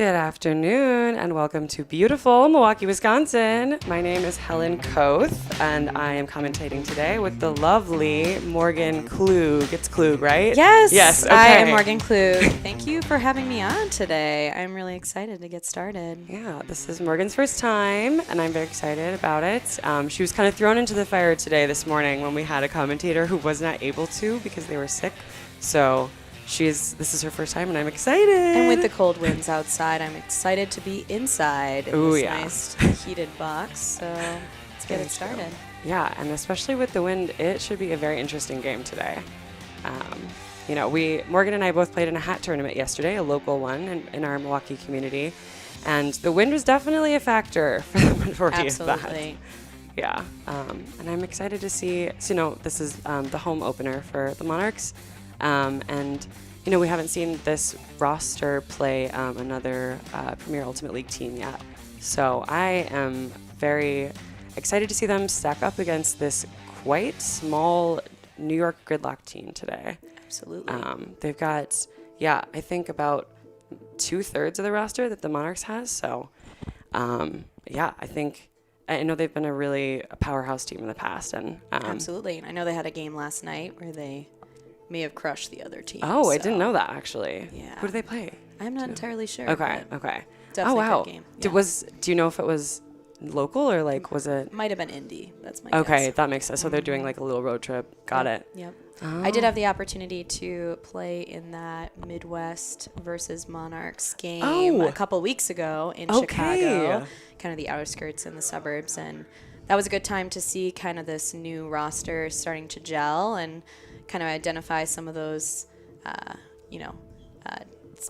Good afternoon and welcome to beautiful Milwaukee, Wisconsin. My name is Helen Koth and I am commentating today with the lovely Morgan Klug. It's Klug, right? Yes, Yes. Okay. I am Morgan Klug. Thank you for having me on today. I'm really excited to get started. Yeah, this is Morgan's first time and I'm very excited about it. She was kind of thrown into the fire this morning when we had a commentator who was not able to because they were sick. So this is her first time and I'm excited. And with the cold winds outside, I'm excited to be inside in this nice heated box. So let's get it started. Yeah, and especially with the wind, it should be a very interesting game today. Morgan and I both played in a hat tournament yesterday, a local one in our Milwaukee community, and the wind was definitely a factor for the majority of that. Absolutely. Yeah, and I'm excited to see. So, this is the home opener for the Monarchs. And we haven't seen this roster play another Premier Ultimate League team yet. So I am very excited to see them stack up against this quite small New York Gridlock team today. Absolutely. They've got, I think about 2/3 of the roster that the Monarchs has. So, I know they've been a powerhouse team in the past. And Absolutely. And I know they had a game last night where they may have crushed the other team. Oh, I didn't know that, actually. Yeah. Who did they play? I'm not entirely sure. Okay. Definitely wow. Good game. Yeah. Do you know if it was local or was it? Might have been Indy. That's my Okay, guess. that makes sense. So they're doing a little road trip. Got it. Yep. Oh. I did have the opportunity to play in that Midwest versus Monarchs game a couple weeks ago in Chicago, kind of the outskirts and the suburbs, and that was a good time to see kind of this new roster starting to gel and kind of identify some of those,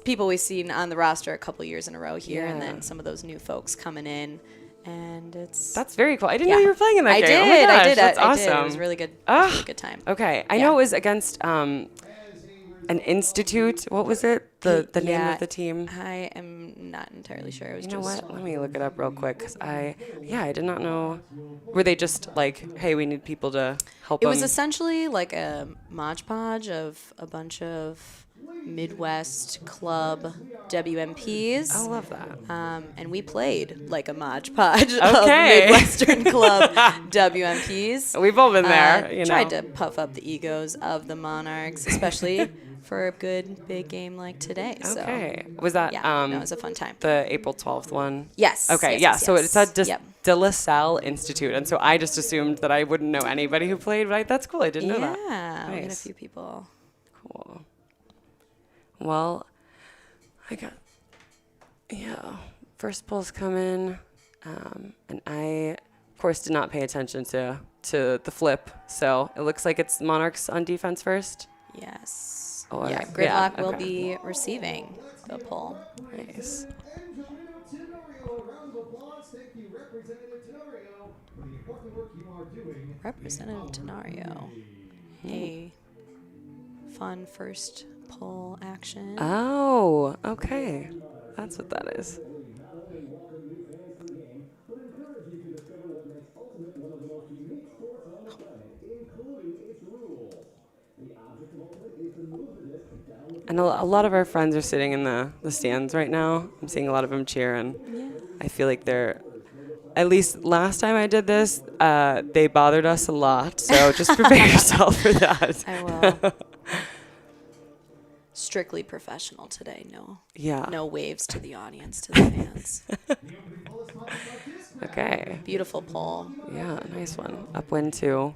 people we've seen on the roster a couple years in a row here, and then some of those new folks coming in, and that's very cool. I didn't know you were playing in that game. Did. Oh my gosh, I did. That's I awesome. did. It was really good. Really good time. Okay, I know it was against an institute. What was it? The name of the team? I am not entirely sure. It was you know what? Let me look it up real quick because I did not know. Were they just hey, we need people to help? It was essentially like a Mod Podge of a bunch of Midwest club WMPs. I love that. And we played like a Mod Podge of Midwestern club WMPs. We've all been there. Tried to puff up the egos of the Monarchs, especially for a good big game like today. Okay. So, was that it was a fun time. The April 12th one? Yes. Okay, yes. So it said De La Salle Institute, and so I just assumed that I wouldn't know anybody who played, right? That's cool. I didn't know that. Yeah, nice. We had a few people. Cool. Well, first pull's coming, and I, of course, did not pay attention to the flip, so it looks like it's Monarchs on defense first. Yes. Gridlock will be receiving the pull. Nice. Representative Tenario. A fun first pull action. Oh, okay. That's what that is. And a lot of our friends are sitting in the stands right now. I'm seeing a lot of them cheer, and I feel like they're, at least last time I did this, they bothered us a lot. So just prepare yourself for that. I will. Strictly professional today. No waves to the audience, to the fans. Okay. Beautiful pull. Yeah, nice one. Upwind too.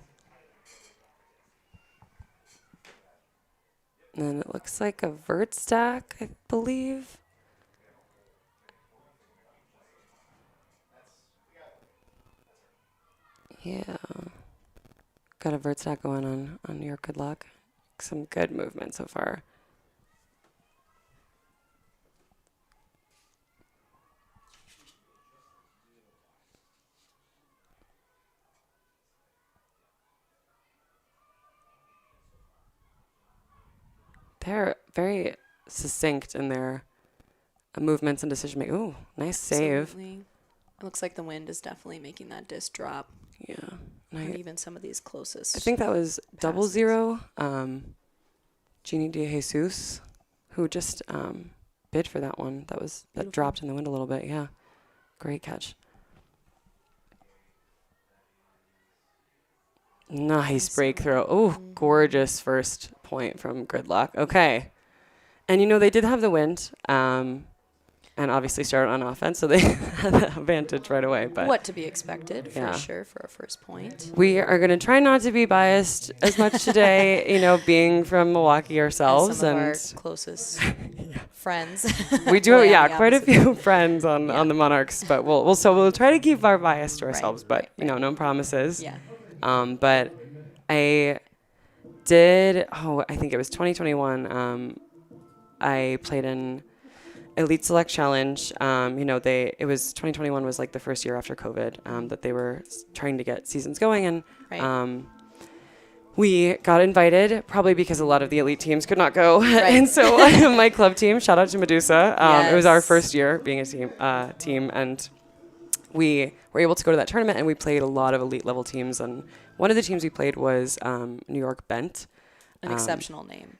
And then it looks like a vert stack, I believe. Yeah. Got a vert stack going on your good luck. Some good movement so far. They're very succinct in their movements and decision making. Ooh, nice save. Absolutely. It looks like the wind is definitely making that disc drop. Yeah. And even some of these closest. I think that was passes. 00. Jeannie De Jesus, who just bid for that one. That Beautiful. dropped in the wind a little bit. Yeah. Great catch. Nice break throw. Oh, gorgeous first point from Gridlock. Okay. And, they did have the wind. And obviously started on offense, so they had the advantage right away. But what to be expected, for sure, for a first point. We are going to try not to be biased as much today, being from Milwaukee ourselves. And some of our closest friends. We do, quite a few friends on the Monarchs, but we'll try to keep our bias to ourselves, but, no promises. Yeah. But I did, I think it was 2021, I played in Elite Select Challenge. It was 2021 was like the first year after COVID that they were trying to get seasons going, and we got invited probably because a lot of the elite teams could not go, and so my club team, shout out to Medusa, it was our first year being a team, and we were able to go to that tournament, and we played a lot of elite level teams, and one of the teams we played was New York Bent. An exceptional name.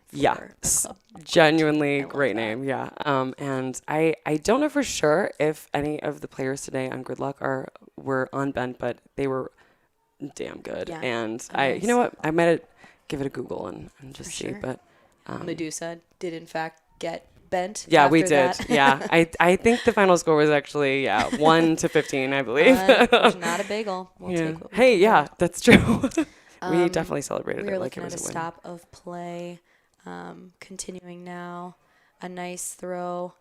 Genuinely great name. Yeah. And I don't know for sure if any of the players today on Gridlock were on Bent, but they were damn good. Yeah. And you know what? I might give it a Google and just see. But Medusa did in fact get Bent. Yeah, we did. Yeah. I think the final score was actually 1-15, I believe. Not a bagel. We'll take what we can. That's true. We definitely celebrated it like it was a win. We were looking at a stop of play. Continuing now. A nice throw.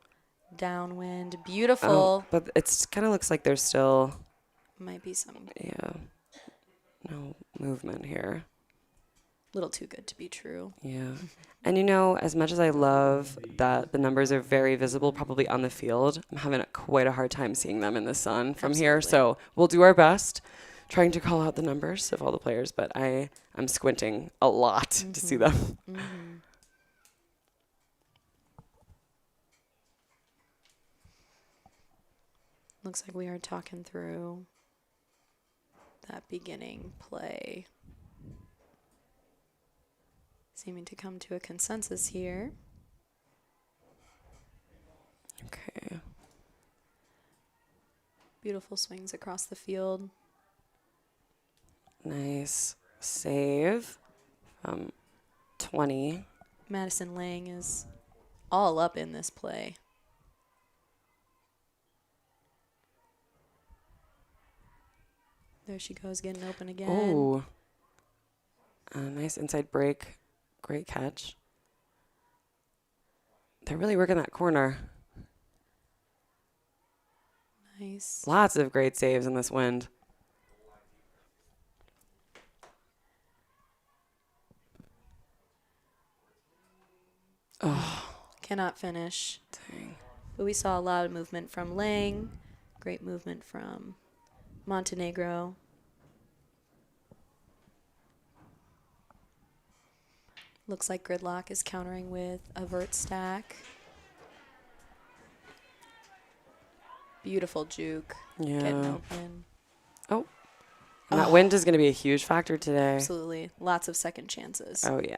Downwind. Beautiful. But it kind of looks like there's still... Might be some... Yeah. No movement here. A little too good to be true. Yeah. And as much as I love that the numbers are very visible probably on the field, I'm having quite a hard time seeing them in the sun from here. So we'll do our best trying to call out the numbers of all the players, but I'm squinting a lot to see them. Mm-hmm. Looks like we are talking through that beginning play. Seeming to come to a consensus here. Okay. Beautiful swings across the field. Nice save. 20. Madison Lang is all up in this play. There she goes, getting open again. Oh, a nice inside break. Great catch. They're really working that corner. Nice. Lots of great saves in this wind. Oh. Cannot finish. Dang. But we saw a lot of movement from Lang. Great movement from Montenegro. Looks like Gridlock is countering with a vert stack. Beautiful juke. Yeah. Getting open. Oh. And that wind is going to be a huge factor today. Absolutely. Lots of second chances. Oh, yeah.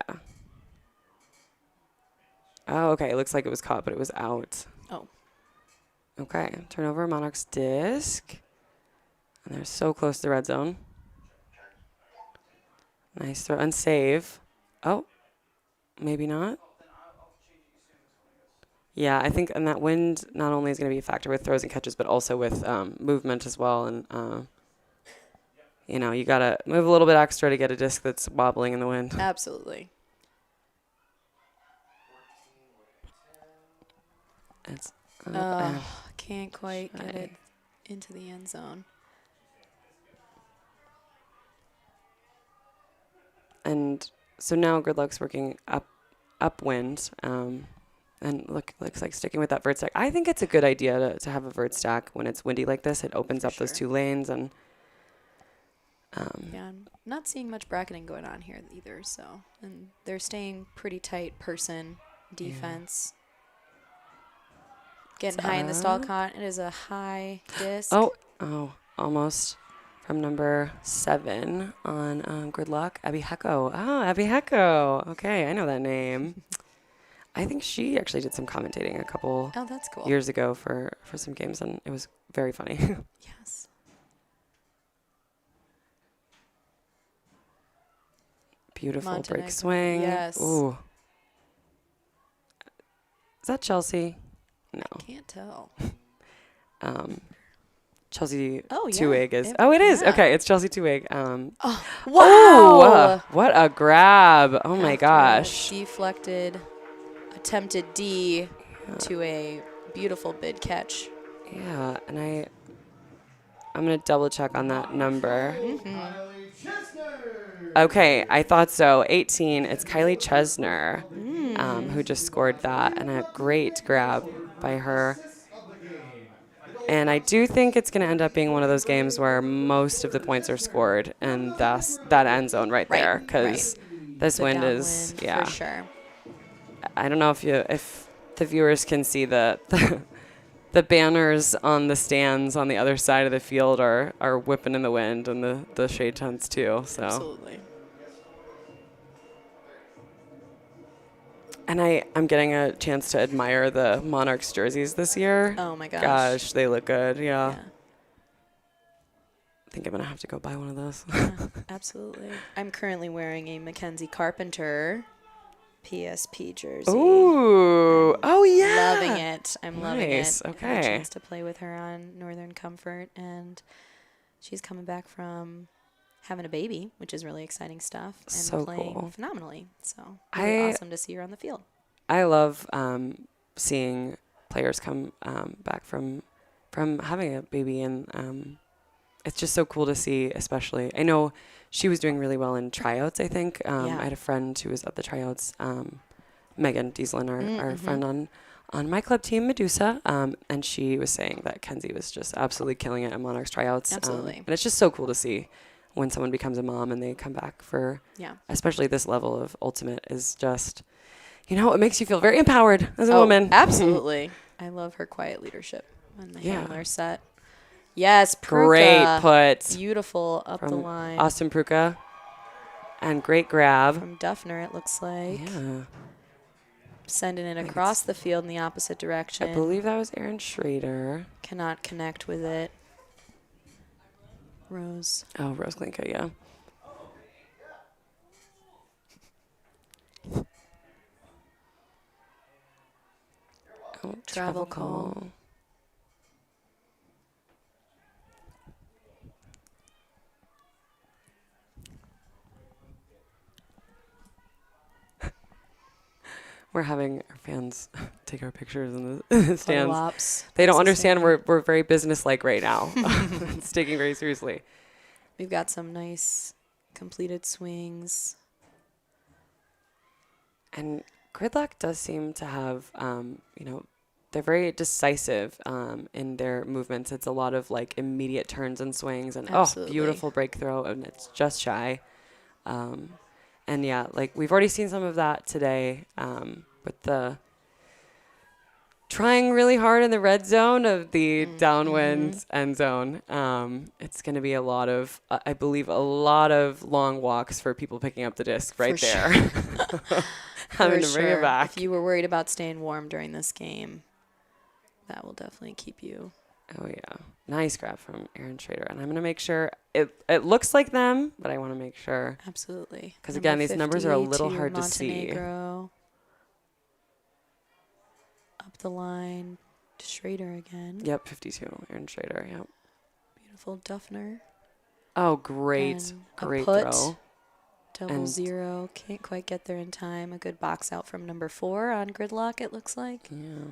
Oh, okay. It looks like it was caught, but it was out. Oh. Okay. Turnover, Monarchs disc. And they're so close to the red zone. Nice throw and save. Oh. Maybe not. Yeah, I think, and that wind not only is going to be a factor with throws and catches, but also with movement as well. And, you got to move a little bit extra to get a disc that's wobbling in the wind. Absolutely. It's can't quite get it into the end zone. And so now Gridlock's working upwind, and looks like sticking with that vert stack. I think it's a good idea to have a vert stack when it's windy like this. It opens up those two lanes, and yeah, I'm not seeing much bracketing going on here either. So, and they're staying pretty tight person defense. Yeah. Getting high in the stall count. It is a high disc. Oh, almost. From number 7 on Gridlock, Abby Hecko. Oh, Abby Hecko. Okay, I know that name. I think she actually did some commentating a couple that's cool. years ago for some games, and it was very funny. Yes. Beautiful break swing. Yes. Ooh. Is that Chelsea? No. Can't tell. Chelsea Oh, yeah. Two-Egg is. It is. Yeah. Okay, it's Chelsea Two-Egg. Wow. Oh, what a grab. Oh, my gosh. Deflected, attempted D to a beautiful bid catch. Yeah, and I'm going to double check on that number. Okay, I thought so. 18. It's Kylie Chesner who just scored that, and a great grab by her. And I do think it's going to end up being one of those games where most of the points are scored, and that's that end zone right there, because this wind is, for sure. I don't know if the viewers can see the banners on the stands on the other side of the field are whipping in the wind, and the shade tents too. So. Absolutely. And I'm getting a chance to admire the Monarchs jerseys this year. Oh, my gosh. Gosh, they look good. Yeah. I think I'm going to have to go buy one of those. Yeah, absolutely. I'm currently wearing a Mackenzie Carpenter PSP jersey. Ooh. Oh, yeah. Loving it. I'm loving it. Okay. I had a chance to play with her on Northern Comfort, and she's coming back from having a baby, which is really exciting stuff, and so playing cool. phenomenally. So really awesome to see her on the field. I love seeing players come back from having a baby, and it's just so cool to see. Especially, I know she was doing really well in tryouts. I think I had a friend who was at the tryouts, Megan Dieslin, our friend on my club team, Medusa, and she was saying that Kenzie was just absolutely killing it at Monarchs tryouts. Absolutely, and it's just so cool to see when someone becomes a mom and they come back for, especially this level of ultimate is just, it makes you feel very empowered as a woman. Absolutely. I love her quiet leadership on the handler set. Yes, Pruka. Great put. Beautiful up from the line. Austin Pruka. And great grab. From Duffner, it looks like. Yeah. Sending it across the field in the opposite direction. I believe that was Aaron Schrader. Cannot connect with it. Rose. Oh, Rose Glinka, yeah. Oh, travel call. We're having our fans take our pictures in the stands. Ops. They don't understand we're very businesslike right now. It's taking very seriously. We've got some nice completed swings. And Gridlock does seem to have, they're very decisive in their movements. It's a lot of like immediate turns and swings, and beautiful break throw, and it's just shy. And yeah, like we've already seen some of that today with the trying really hard in the red zone of the downwind end zone. It's going to be a lot of, I believe, a lot of long walks for people picking up the disc right there. Sure. Having to bring it back. If you were worried about staying warm during this game, that will definitely keep you. Oh, yeah. Nice grab from Aaron Schrader. And I'm going to make sure it looks like them, but I want to make sure. Absolutely. Because, again, these numbers are a little hard to see. Up the line to Schrader again. Yep, 52. Aaron Schrader, yep. Beautiful Duffner. Oh, great. Great throw. Double zero. Can't quite get there in time. A good box out from number 4 on Gridlock, it looks like. Yeah.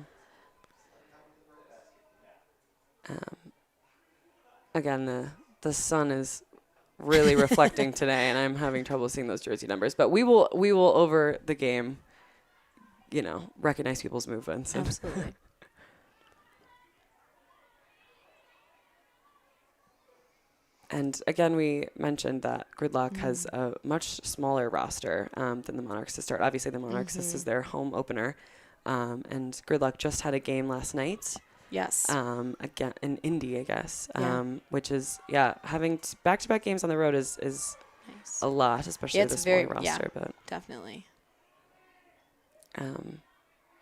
Again, the sun is really reflecting today, and I'm having trouble seeing those jersey numbers. But we will over the game, recognize people's movements. Absolutely. And again, we mentioned that Gridlock has a much smaller roster than the Monarchs to start. Obviously, the Monarchs, this is their home opener. And Gridlock just had a game last night. Yes. Again, in Indy, I guess. Yeah. Which is, having back-to-back games on the road is nice. A lot, especially with a small roster. Yeah, but definitely.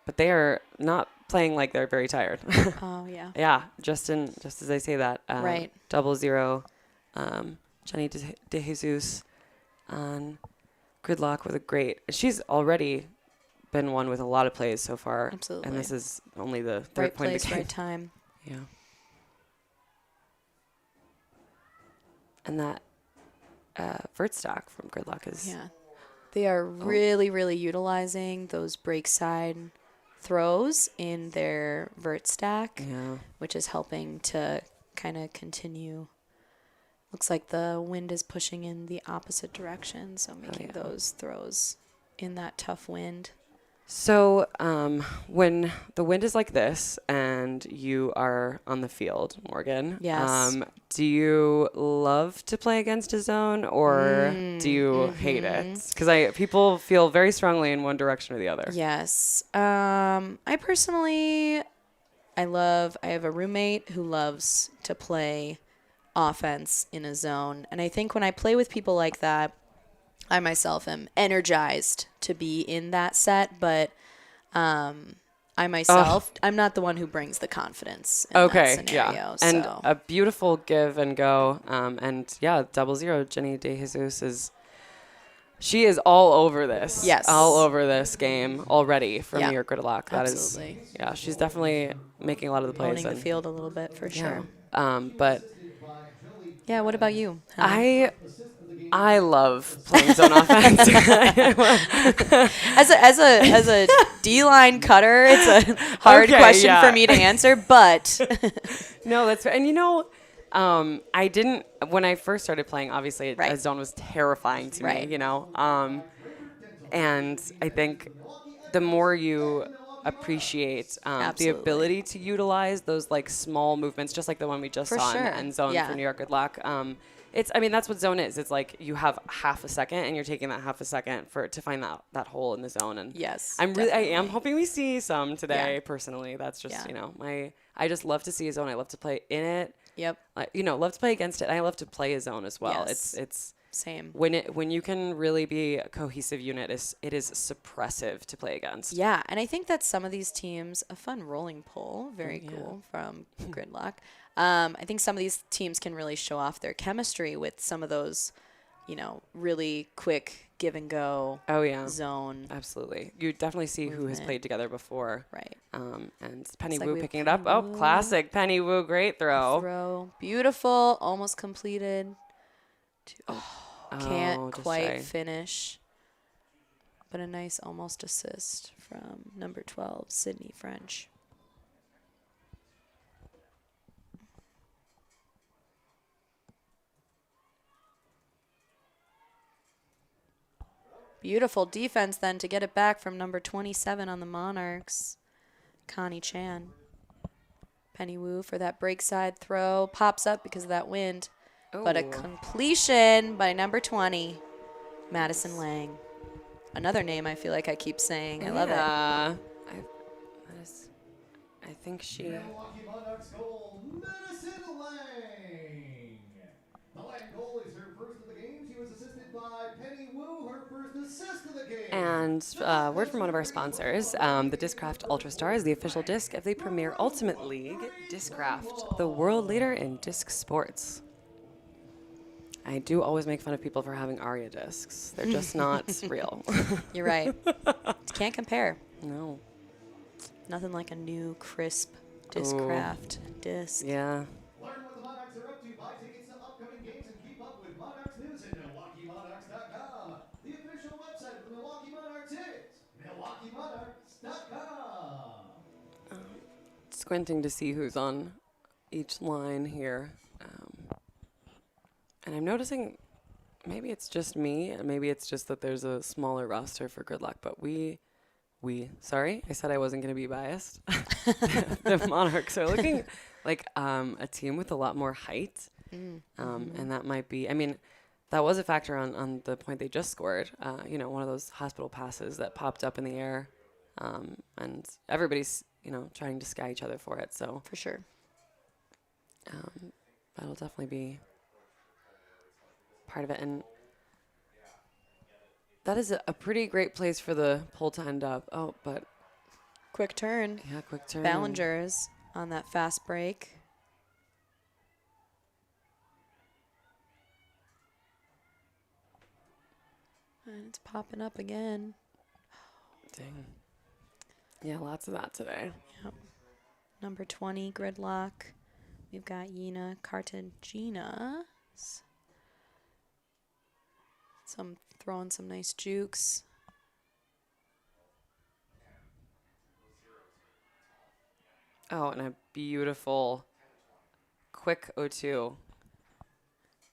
but they are not playing like they're very tired. Oh, yeah. Yeah, just as I say that. Right. 0-0. Jenny De Jesus on Gridlock with a great. She's already been one with a lot of plays so far. Absolutely. And this is only the third Right point place, of the game. right time. Yeah. And that vert stack from Gridlock is. Yeah. They are really, really utilizing those break side throws in their vert stack, which is helping to kind of continue. Looks like the wind is pushing in the opposite direction, so making those throws in that tough wind. So when the wind is like this and you are on the field, Morgan, do you love to play against a zone or do you hate it? Because people feel very strongly in one direction or the other. Yes. I personally, I have a roommate who loves to play offense in a zone. And I think when I play with people like that, I myself am energized to be in that set, but I myself, I'm not the one who brings the confidence in that scenario. And so. a beautiful give and go. And 0-0, Jenny De Jesus she is all over this. Yes. All over this game already from New York Gridlock. Absolutely. She's definitely making a lot of the plays. Owning the field a little bit for sure. But yeah, what about you? I love playing zone offense. as a D-line cutter, it's a hard question for me to answer, but no, that's fair. And I didn't when I first started playing. Obviously, a zone was terrifying to me. And I think the more you appreciate the ability to utilize those like small movements, just like the one we just saw in the end zone for New York Gridlock. That's what zone is. It's like you have half a second, and you're taking that half a second to find that hole in the zone. And I am hoping we see some today. Personally, that's just I just love to see a zone. I love to play in it. Yep. Love to play against it. I love to play a zone as well. Yes. It's same. When you can really be a cohesive unit, it is suppressive to play against. Yeah, and I think that some of these teams, a fun rolling pull, very cool from Gridlock. I think some of these teams can really show off their chemistry with some of those, really quick give and go. Zone. Absolutely. You definitely see who has played together before. Right. And Penny Wu picking it up. Oh, classic Penny Wu, great throw. Beautiful, almost completed. Can't quite finish. But a nice almost assist from number 12, Sydney French. Beautiful defense then to get it back from number 27 on the Monarchs, Connie Chan. Penny Wu for that break side throw. Pops up because of that wind. But a completion by number 20, Madison Lang. Another name I feel like I keep saying. I love it. I think she... Milwaukee Monarchs goal, Madison Lang. The Lang goal is her first of the game. She was assisted by Penny Wu, her first assist of the game. And word from one of our sponsors, the Discraft Ultrastar is the official disc of the Premier Ultimate League, Discraft, the world leader in disc sports. I do always make fun of people for having Aria discs. They're just not real. You're right. Can't compare. No. Nothing like a new, crisp Discraft disc. Yeah. Learn what the Monarchs are up to, buy tickets to upcoming games, and keep up with Monarchs news at MilwaukeeMonarchs.com. The official website of the Milwaukee Monarchs is MilwaukeeMonarchs.com. Squinting to see who's on each line here. And I'm noticing maybe it's just me, and maybe it's just that there's a smaller roster for Gridlock, but sorry, I said I wasn't going to be biased. The Monarchs are looking like a team with a lot more height. And that might be, that was a factor on the point they just scored. One of those hospital passes that popped up in the air. And everybody's, trying to sky each other for it. So for sure. That'll definitely be part of it. And that is a pretty great place for the pull to end up. Oh, but Quick turn. Yeah, quick turn. Ballinger's on that fast break. And it's popping up again. Dang. Yeah, lots of that today. Yep. Number 20, Gridlock. We've got Yina Cartagena. Throwing some nice jukes. Oh, and a beautiful quick 0-2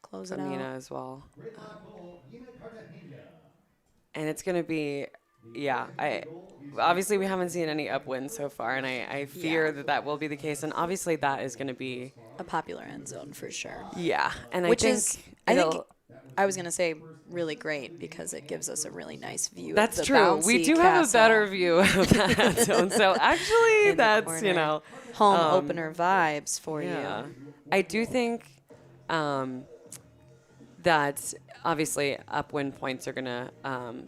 Close from it out. Yina as well. Gridlock goal, Yina Cartagena. And it's going to be, yeah, obviously we haven't seen any upwind so far, and I fear that will be the case. And obviously that is going to be A popular end zone for sure. yeah. And Which I is, think I think, I was going to say really great because it gives us a really nice view that's of the true. bouncy We do have a castle better view of that zone. So actually in the that's, you corner. know, Home opener vibes for yeah. you. I do think that obviously upwind points are going to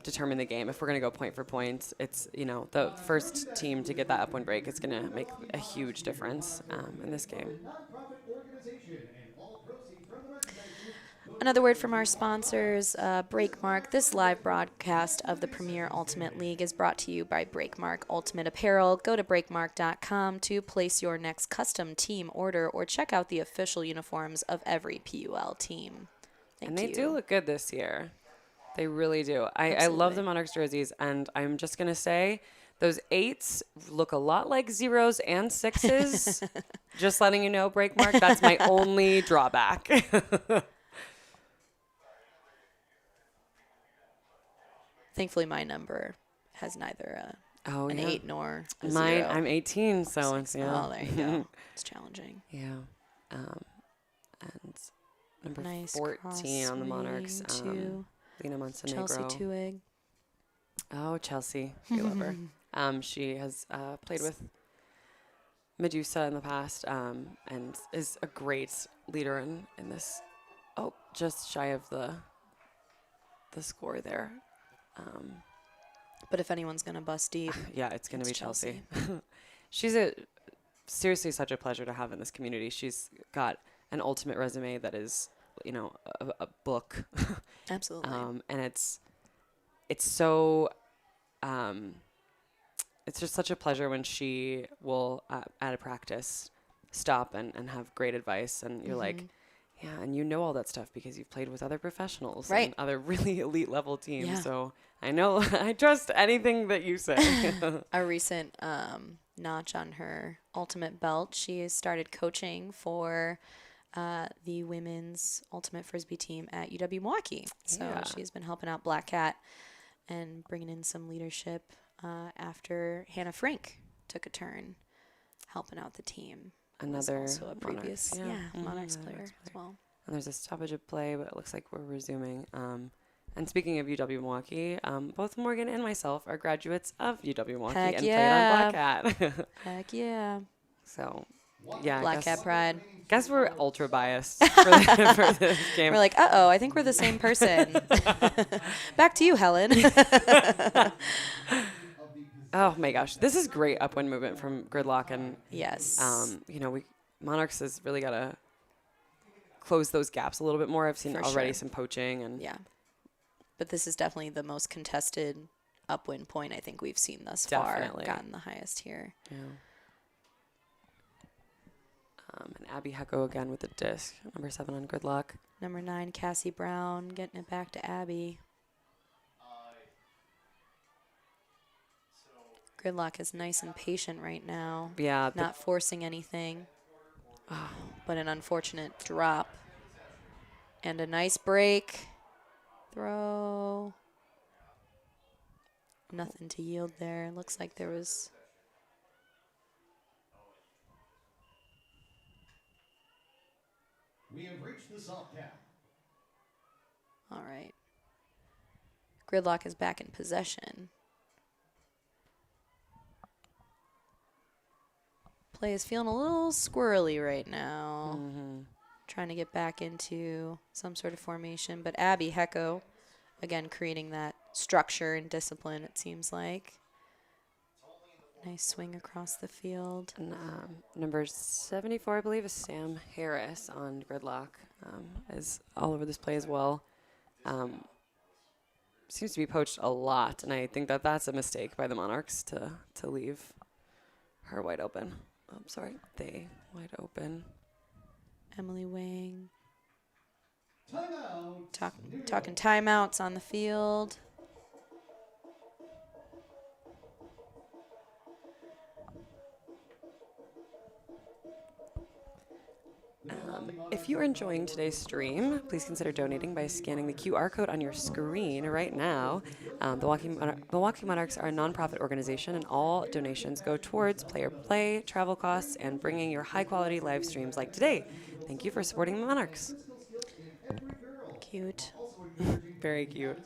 determine the game. If we're going to go point for point, it's, you know, the first team to get that upwind break is going to make a huge difference in this game. Nonprofit organization and all proceeds from the merchandise group Another word from our sponsors, Breakmark. This live broadcast of the Premier Ultimate League is brought to you by Breakmark Ultimate Apparel. Go to breakmark.com to place your next custom team order or check out the official uniforms of every PUL team. And they do look good this year. They really do. I love the Monarchs jerseys, and I'm just going to say those 8s look a lot like 0s and 6s. Just letting you know, Breakmark, that's my only drawback. Thankfully, my number has neither an 8 nor a Mine, 0. I'm 18, so it's, yeah. Oh, there you go. It's challenging. Yeah. And number Nice 14 on the Monarchs, to Lena Montenegro. Chelsea Tuig. Oh, Chelsea. We love her. She has played with Medusa in the past and is a great leader in this. Oh, just shy of the score there. But if anyone's going to bust deep, Yeah, it's going to be Chelsea. She's seriously such a pleasure to have in this community. She's got an ultimate resume that is, you know, a book. Absolutely. And it's so, it's just such a pleasure when she will, at a practice, stop and have great advice. And you're like, yeah, and you know all that stuff because you've played with other professionals and other really elite level teams. Yeah. So I know I trust anything that you say. A recent notch on her ultimate belt, she has started coaching for the women's ultimate frisbee team at UW Milwaukee. So she's been helping out Black Cat and bringing in some leadership after Hannah Frank took a turn helping out the team. Another Also a previous Monarchs player as well. And there's a stoppage of play, but it looks like we're resuming. And speaking of UW Milwaukee, both Morgan and myself are graduates of UW Milwaukee Heck and yeah. played on Black Cat. Heck yeah. So, yeah. Black Cat Pride. Guess we're ultra biased for this game. We're like, uh-oh, I think we're the same person. Back to you, Helen. Oh my gosh, this is great upwind movement from Gridlock, and Yes. you know, Monarchs has really got to close those gaps a little bit more. I've seen For already sure. some poaching, and Yeah. But this is definitely the most contested upwind point I think we've seen thus Definitely. far. Gotten the highest here. yeah. And Abby Hecko again with the disc, number 7 on Gridlock. Number 9, Cassie Brown, getting it back to Abby. Gridlock is nice and patient right now. Yeah, Not forcing anything. But an unfortunate drop. And a nice break. Throw. Nothing to yield there. Looks like there was... We have reached the soft cap. All right. Gridlock is back in possession. Play is feeling a little squirrely right now. Trying to get back into some sort of formation. But Abby Hecko, again, creating that structure and discipline, it seems like. Nice swing across the field. And number 74, I believe, is Sam Harris on Gridlock. Is all over this play as well. Seems to be poached a lot, and I think that that's a mistake by the Monarchs to leave her wide open. Oh, I'm sorry, they wide open. Emily Wang Timeout. talking timeouts on the field. If you are enjoying today's stream, please consider donating by scanning the QR code on your screen right now. The Milwaukee Monarchs are a nonprofit organization, and all donations go towards player play, travel costs, and bringing your high-quality live streams like today. Thank you for supporting the Monarchs. Cute. Very cute.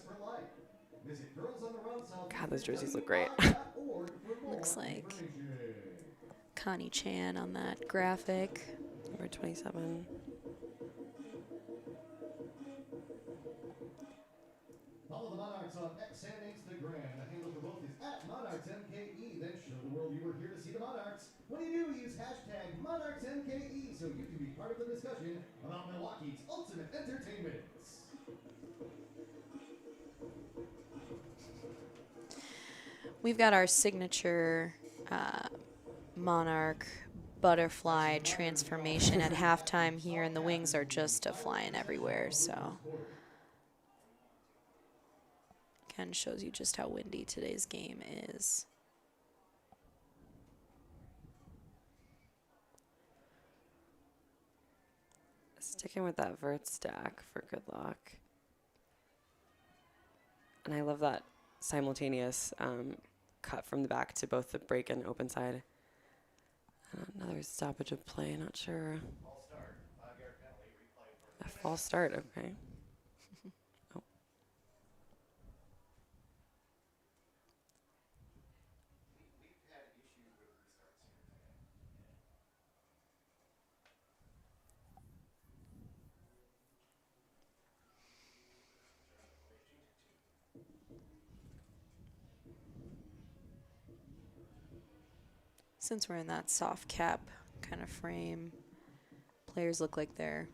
God, those jerseys look great. Looks like Connie Chan on that graphic. Number 27. Follow the Monarchs on X and Instagram. The handle for both is @MonarchsMKE. Then show the world you were here to see the Monarchs. When you do, use #MonarchsMKE so you can be part of the discussion about Milwaukee's ultimate entertainment. We've got our signature Monarch butterfly transformation at halftime here, and the wings are just flying everywhere. So again, shows you just how windy today's game is. Sticking with that vert stack for Gridlock. And I love that simultaneous cut from the back to both the break and open side. Another stoppage of play, not sure. A false start, okay. Oh. Since we're in that soft cap kind of frame, players look like they're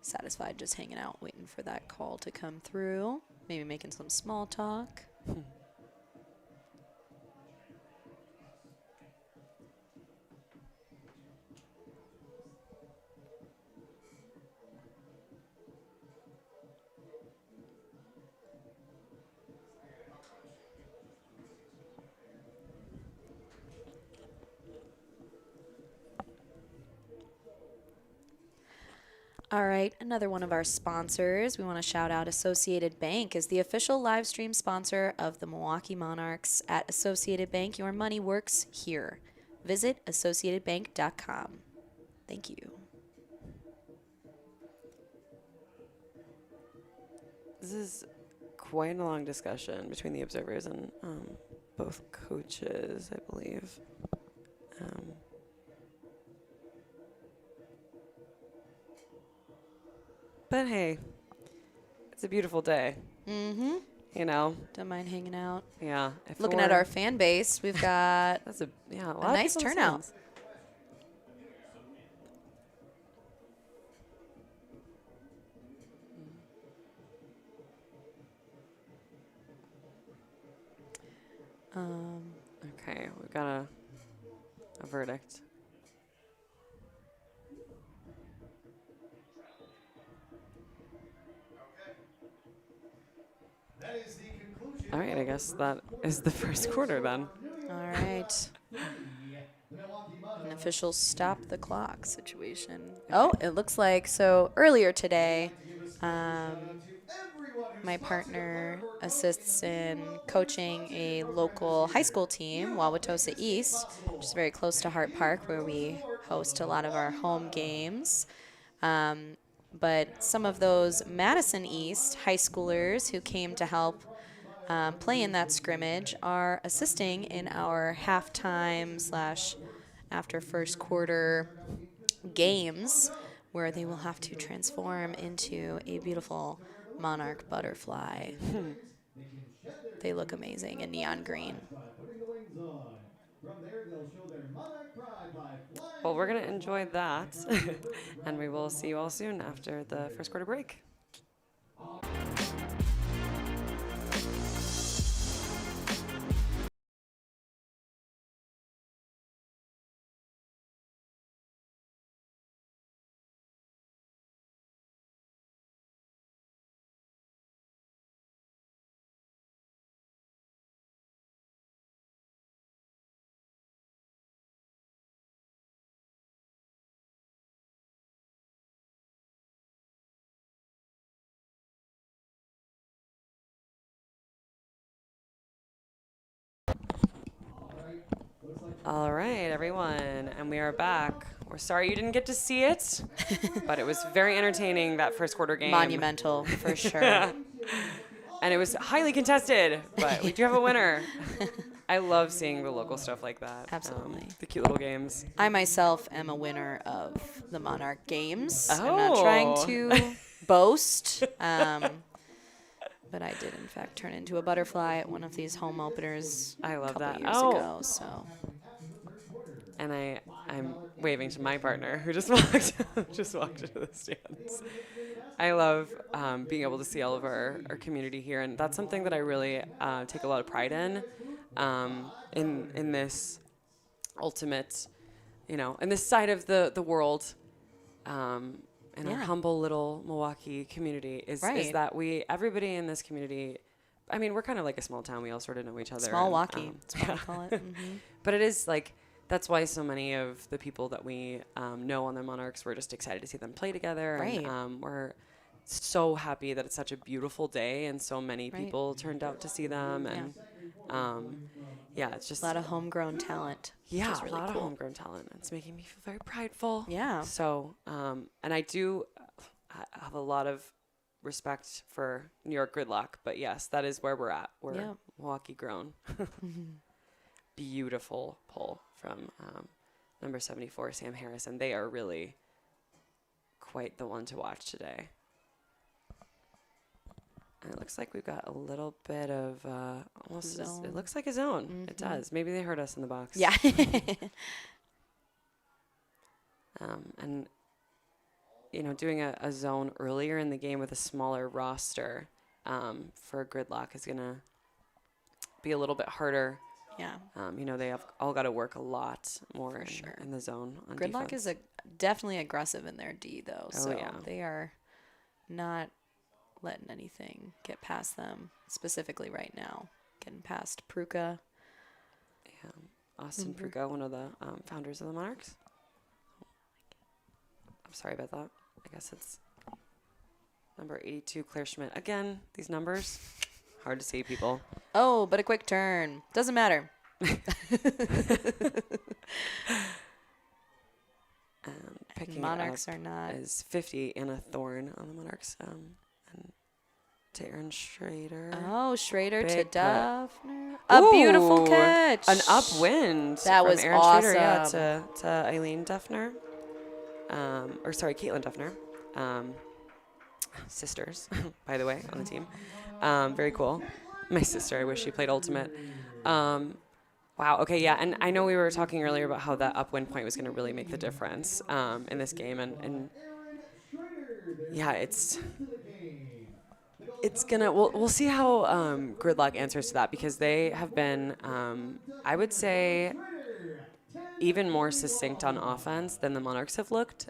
satisfied just hanging out, waiting for that call to come through, maybe making some small talk. All right, another one of our sponsors. We want to shout out Associated Bank as the official live stream sponsor of the Milwaukee Monarchs. At Associated Bank, your money works here. Visit associatedbank.com. Thank you. This is quite a long discussion between the observers and both coaches, I believe. But hey, it's a beautiful day. Mm-hmm. You know? Don't mind hanging out. Yeah. Looking at our fan base, we've got that's a lot a of nice people in the turnout. stands. Okay, we've got a verdict. All right, I guess that is the first quarter then. All right. An official stop the clock situation. Oh, it looks like so earlier today, my partner assists in coaching a local high school team, Wauwatosa East, which is very close to Hart Park, where we host a lot of our home games. But some of those Madison East high schoolers who came to help play in that scrimmage are assisting in our halftime / after first quarter games, where they will have to transform into a beautiful monarch butterfly. They look amazing in neon green. From there, they'll show their Monarch pride by flying. Well, we're going to enjoy that. And we will see you all soon after the first quarter break. All right, everyone, and we are back. We're sorry you didn't get to see it, but it was very entertaining, that first quarter game. Monumental, for sure. And it was highly contested, but we do have a winner. I love seeing the local stuff like that. Absolutely. The cute little games. I myself am a winner of the Monarch Games. Oh. I'm not trying to boast, but I did, in fact, turn into a butterfly at one of these home openers I love a couple that. years ago. So. And I'm waving to my partner who just walked into the stands. I love being able to see all of our community here, and that's something that I really take a lot of pride in this ultimate, in this side of the world, in our humble little Milwaukee community is that everybody in this community, I mean, we're kind of like a small town. We all sort of know each other. Small Milwaukee, that's what we call it. Mm-hmm. But it is like, that's why so many of the people that we know on the Monarchs, we're just excited to see them play together. Right. And we're so happy that it's such a beautiful day and so many people turned out to see them. And it's just a lot of homegrown talent. Yeah, which is really a lot cool. of homegrown talent. It's making me feel very prideful. Yeah. So, and I have a lot of respect for New York Gridlock, but yes, that is where we're at. We're Milwaukee grown. Beautiful pull from number 74, Sam Harris, and they are really quite the one to watch today. And it looks like we've got a little bit of it looks like a zone. Mm-hmm. It does. Maybe they heard us in the box. Yeah. And doing a zone earlier in the game with a smaller roster for Gridlock is going to be a little bit harder. Yeah. They have all got to work a lot more sure. in the zone. On Gridlock defense. is definitely aggressive in their D, though. Oh, so yeah. They are not letting anything get past them, specifically right now. Getting past Pruka. Yeah. Austin Pruka, one of the founders of the Monarchs. I'm sorry about that. I guess it's number 82, Claire Schmidt. Again, these numbers, hard to see, people. Oh, but a quick turn. Doesn't matter. Picking Monarchs up are not. is 50, Anna Thorne on the Monarchs. And to Aaron Schrader. Oh, Schrader to Big Duffner. A beautiful catch. An upwind. That from was Aaron awesome. Schrader, to Eileen Duffner. Caitlin Duffner. Sisters, by the way, on the team. Very cool. My sister, I wish she played Ultimate. Wow, okay, yeah, and I know we were talking earlier about how that upwind point was going to really make the difference in this game, and yeah, it's gonna, we'll see how Gridlock answers to that, because they have been, I would say, even more succinct on offense than the Monarchs have looked.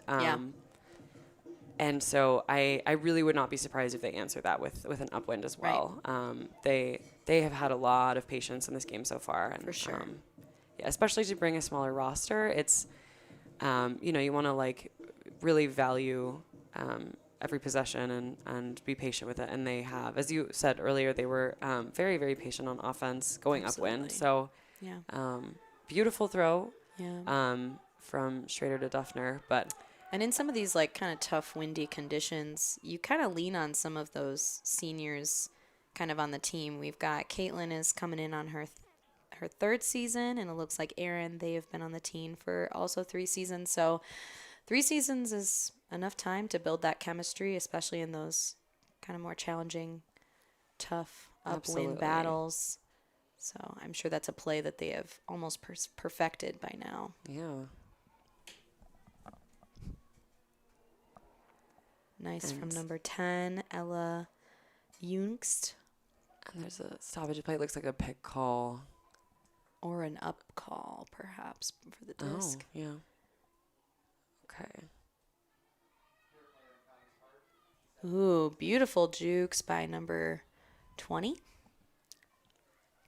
And so I really would not be surprised if they answer that with an upwind as well. Right. They have had a lot of patience in this game so far. And, for sure. Especially to bring a smaller roster, it's, you want to really value every possession and be patient with it. And they have, as you said earlier, they were very, very patient on offense going upwind. So beautiful throw from Schrader to Duffner, but. And in some of these kind of tough, windy conditions, you kind of lean on some of those seniors kind of on the team. We've got Caitlin is coming in on her third season, and it looks like Erin, they have been on the team for also 3 seasons. So 3 seasons is enough time to build that chemistry, especially in those kind of more challenging, tough upwind battles. So I'm sure that's a play that they have almost perfected by now. Yeah. Nice from number 10, Ella Jungst. And there's a stoppage play. It looks like a pick call. Or an up call, perhaps, for the disc. Oh, yeah. Okay. Ooh, beautiful jukes by number 20.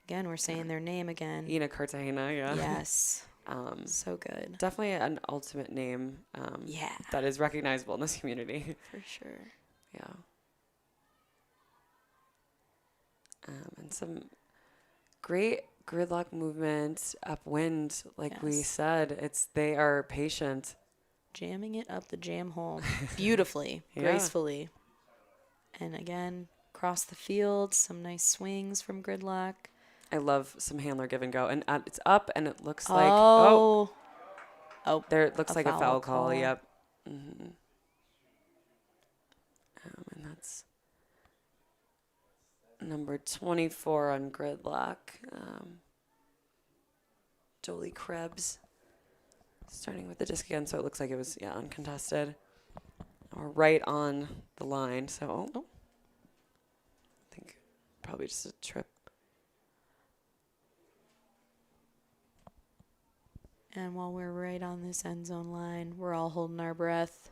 Again, we're saying their name again. Ina Cartagena, yeah. Yes. So good. Definitely an ultimate name. Yeah. That is recognizable in this community. For sure. Yeah. And some great gridlock movement, upwind, like we said. They are patient. Jamming it up the jam hole beautifully, gracefully. And again, across the field, some nice swings from Gridlock. I love some handler give and go. And it's up, and it looks like... there it looks like a foul call. Yep. Mm-hmm. And that's number 24 on Gridlock. Jolie Krebs. Starting with the disc again, so it looks like it was, uncontested. Or right on the line, so... I think probably just a trip. And while we're right on this end zone line, we're all holding our breath.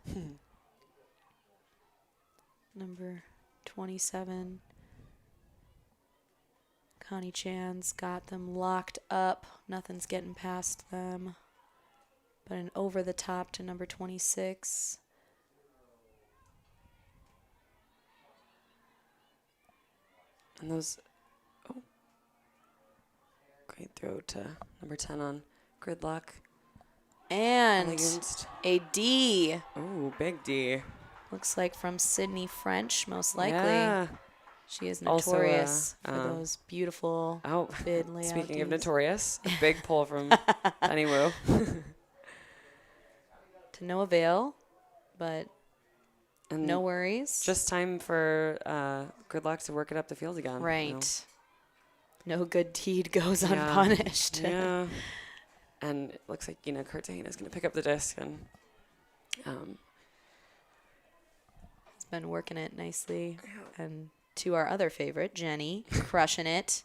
Number 27. Connie Chan's got them locked up. Nothing's getting past them. But an over the top to number 26. And those... great throw to number 10 on Gridlock. And Against a D. Oh, big D. Looks like from Sydney French, most likely. Yeah. She is Also, notorious for those beautiful bid layout speaking of Ds. notorious, a big pull from Penny Wu. To no avail, but and no worries. Just time for Gridlock to work it up the field again. Right. No good deed goes unpunished. Yeah. And it looks like, Cartagena is going to pick up the disc. And he's been working it nicely. And to our other favorite, Jenny, crushing it.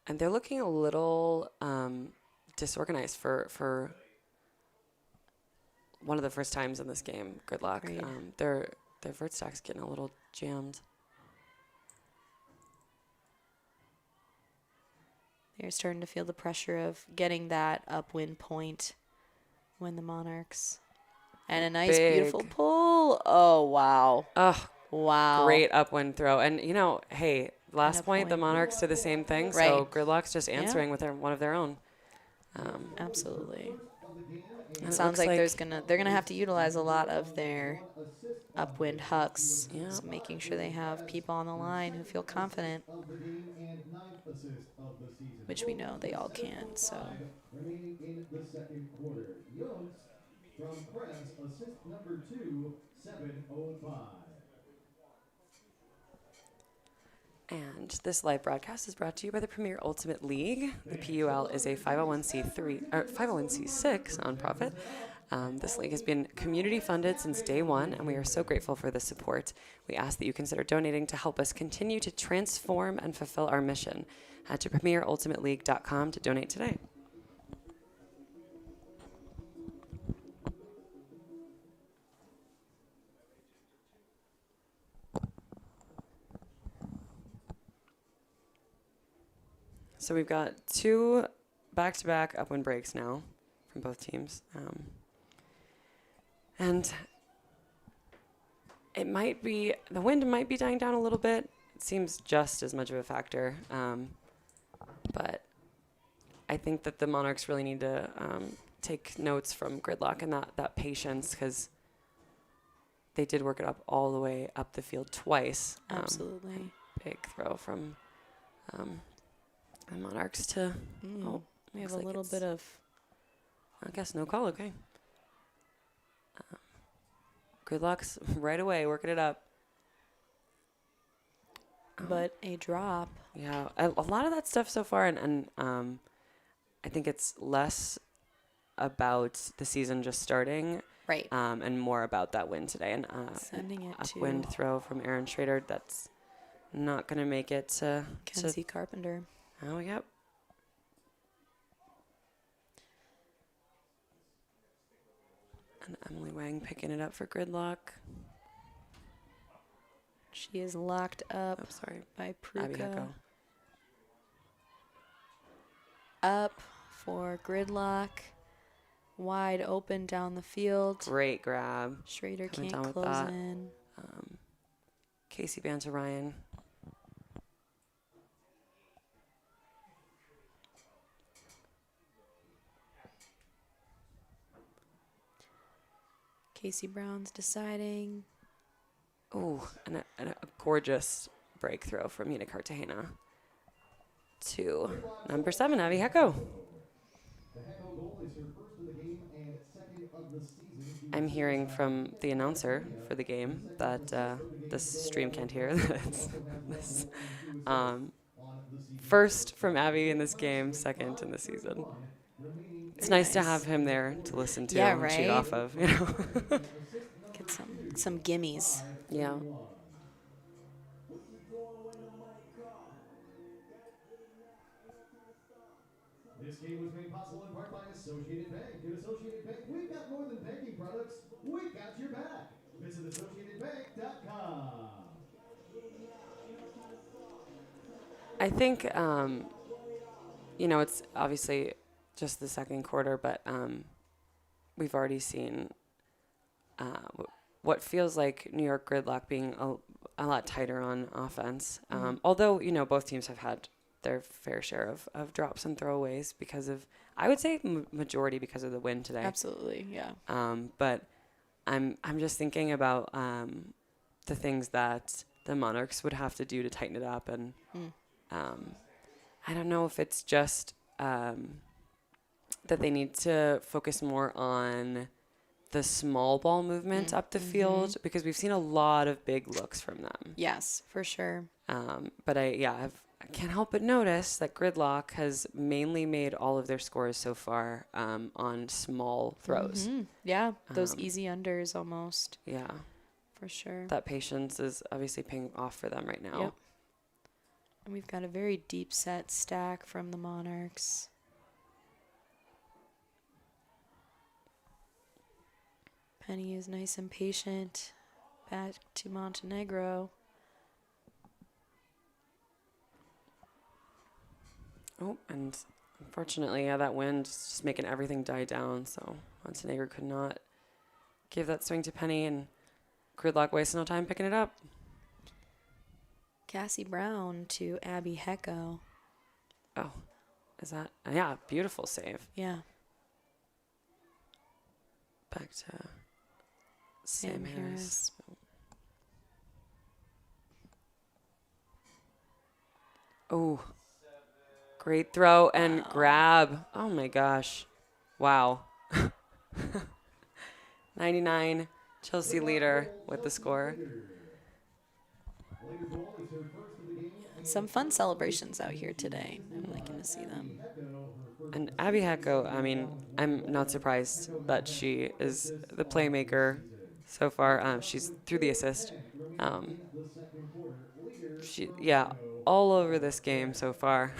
And they're looking a little disorganized for one of the first times in this game, Gridlock. Their vert stack's getting a little jammed. They're starting to feel the pressure of getting that upwind point when the Monarchs. And a nice, beautiful pull. Oh, wow. Oh, wow. Great upwind throw. And, hey, last point, the Monarchs did the same thing. Right. So Gridlock's just answering with one of their own. Absolutely. It sounds like they're gonna have to utilize a lot of their upwind hucks, so making sure they have people on the line who feel confident, which we know they all can. So. Remaining in the second quarter, Jones from Krebs, assist number 2, 7:05. And this live broadcast is brought to you by the Premier Ultimate League. The PUL is a 501c6 nonprofit. This league has been community funded since day one, and we are so grateful for the support. We ask that you consider donating to help us continue to transform and fulfill our mission. Head to premierultimateleague.com to donate today. So we've got 2 back-to-back upwind breaks now from both teams. And the wind might be dying down a little bit. It seems just as much of a factor. But I think that the Monarchs really need to take notes from Gridlock and that patience, because they did work it up all the way up the field twice. Absolutely. Big throw from... and Monarchs to... we have a little bit of... I guess no call, okay. Gridlock's right away, working it up. but a drop. Yeah, a lot of that stuff so far, and I think it's less about the season just starting, Right. and more about that win today. And Sending it upwind to throw from Aaron Schrader. That's not going to make it to. Kenzie Carpenter. Oh, yep. And Emily Wang picking it up for Gridlock. She is locked up Oh, sorry. by Abby Pruka. Hecko. Up for Gridlock. Wide open down the field. Great grab. Schrader Coming can't down with close that. in. Casey Banter Ryan. Casey Brown's deciding. Oh, and a gorgeous break throw from Mina Cartagena to number 7, Abby Hecko. The Hecko goal is her first of the game and second of the season. I'm hearing from the announcer for the game that this stream can't hear this. First from Abby in this game, second in the season. It's nice to have him there to listen to Yeah, and cheat right? off of, Get some gimmies. Yeah. This game was made possible in part by Associated Bank. At Associated Bank, we've got more than banking products. We've got your back. Visit AssociatedBank.com. I think, it's obviously just the second quarter, but we've already seen what feels like New York Gridlock being a lot tighter on offense. Although, both teams have had their fair share of drops and throwaways because of, I would say majority because of the win today. Absolutely, yeah. But I'm just thinking about the things that the Monarchs would have to do to tighten it up, and I don't know if it's just that they need to focus more on the small ball movement up the field, because we've seen a lot of big looks from them. Yes, for sure. But I can't help but notice that Gridlock has mainly made all of their scores so far on small throws. Yeah, those easy unders almost. Yeah. For sure. That patience is obviously paying off for them right now. Yep. And we've got a very deep set stack from the Monarchs. Penny is nice and patient. Back to Montenegro. Oh, and unfortunately, that wind is just making everything die down. So Montenegro could not give that swing to Penny, and Gridlock wasted no time picking it up. Cassie Brown to Abby Hecko. Oh, is that? Yeah, beautiful save. Yeah. Back to Sam Harris. Oh, great throw and grab. Oh my gosh. Wow. 99, Chelsea leader with the score. Some fun celebrations out here today. I'm liking to see them. And Abby Hecko, I mean, I'm not surprised that she is the playmaker so far. She's through the assist. All over this game so far.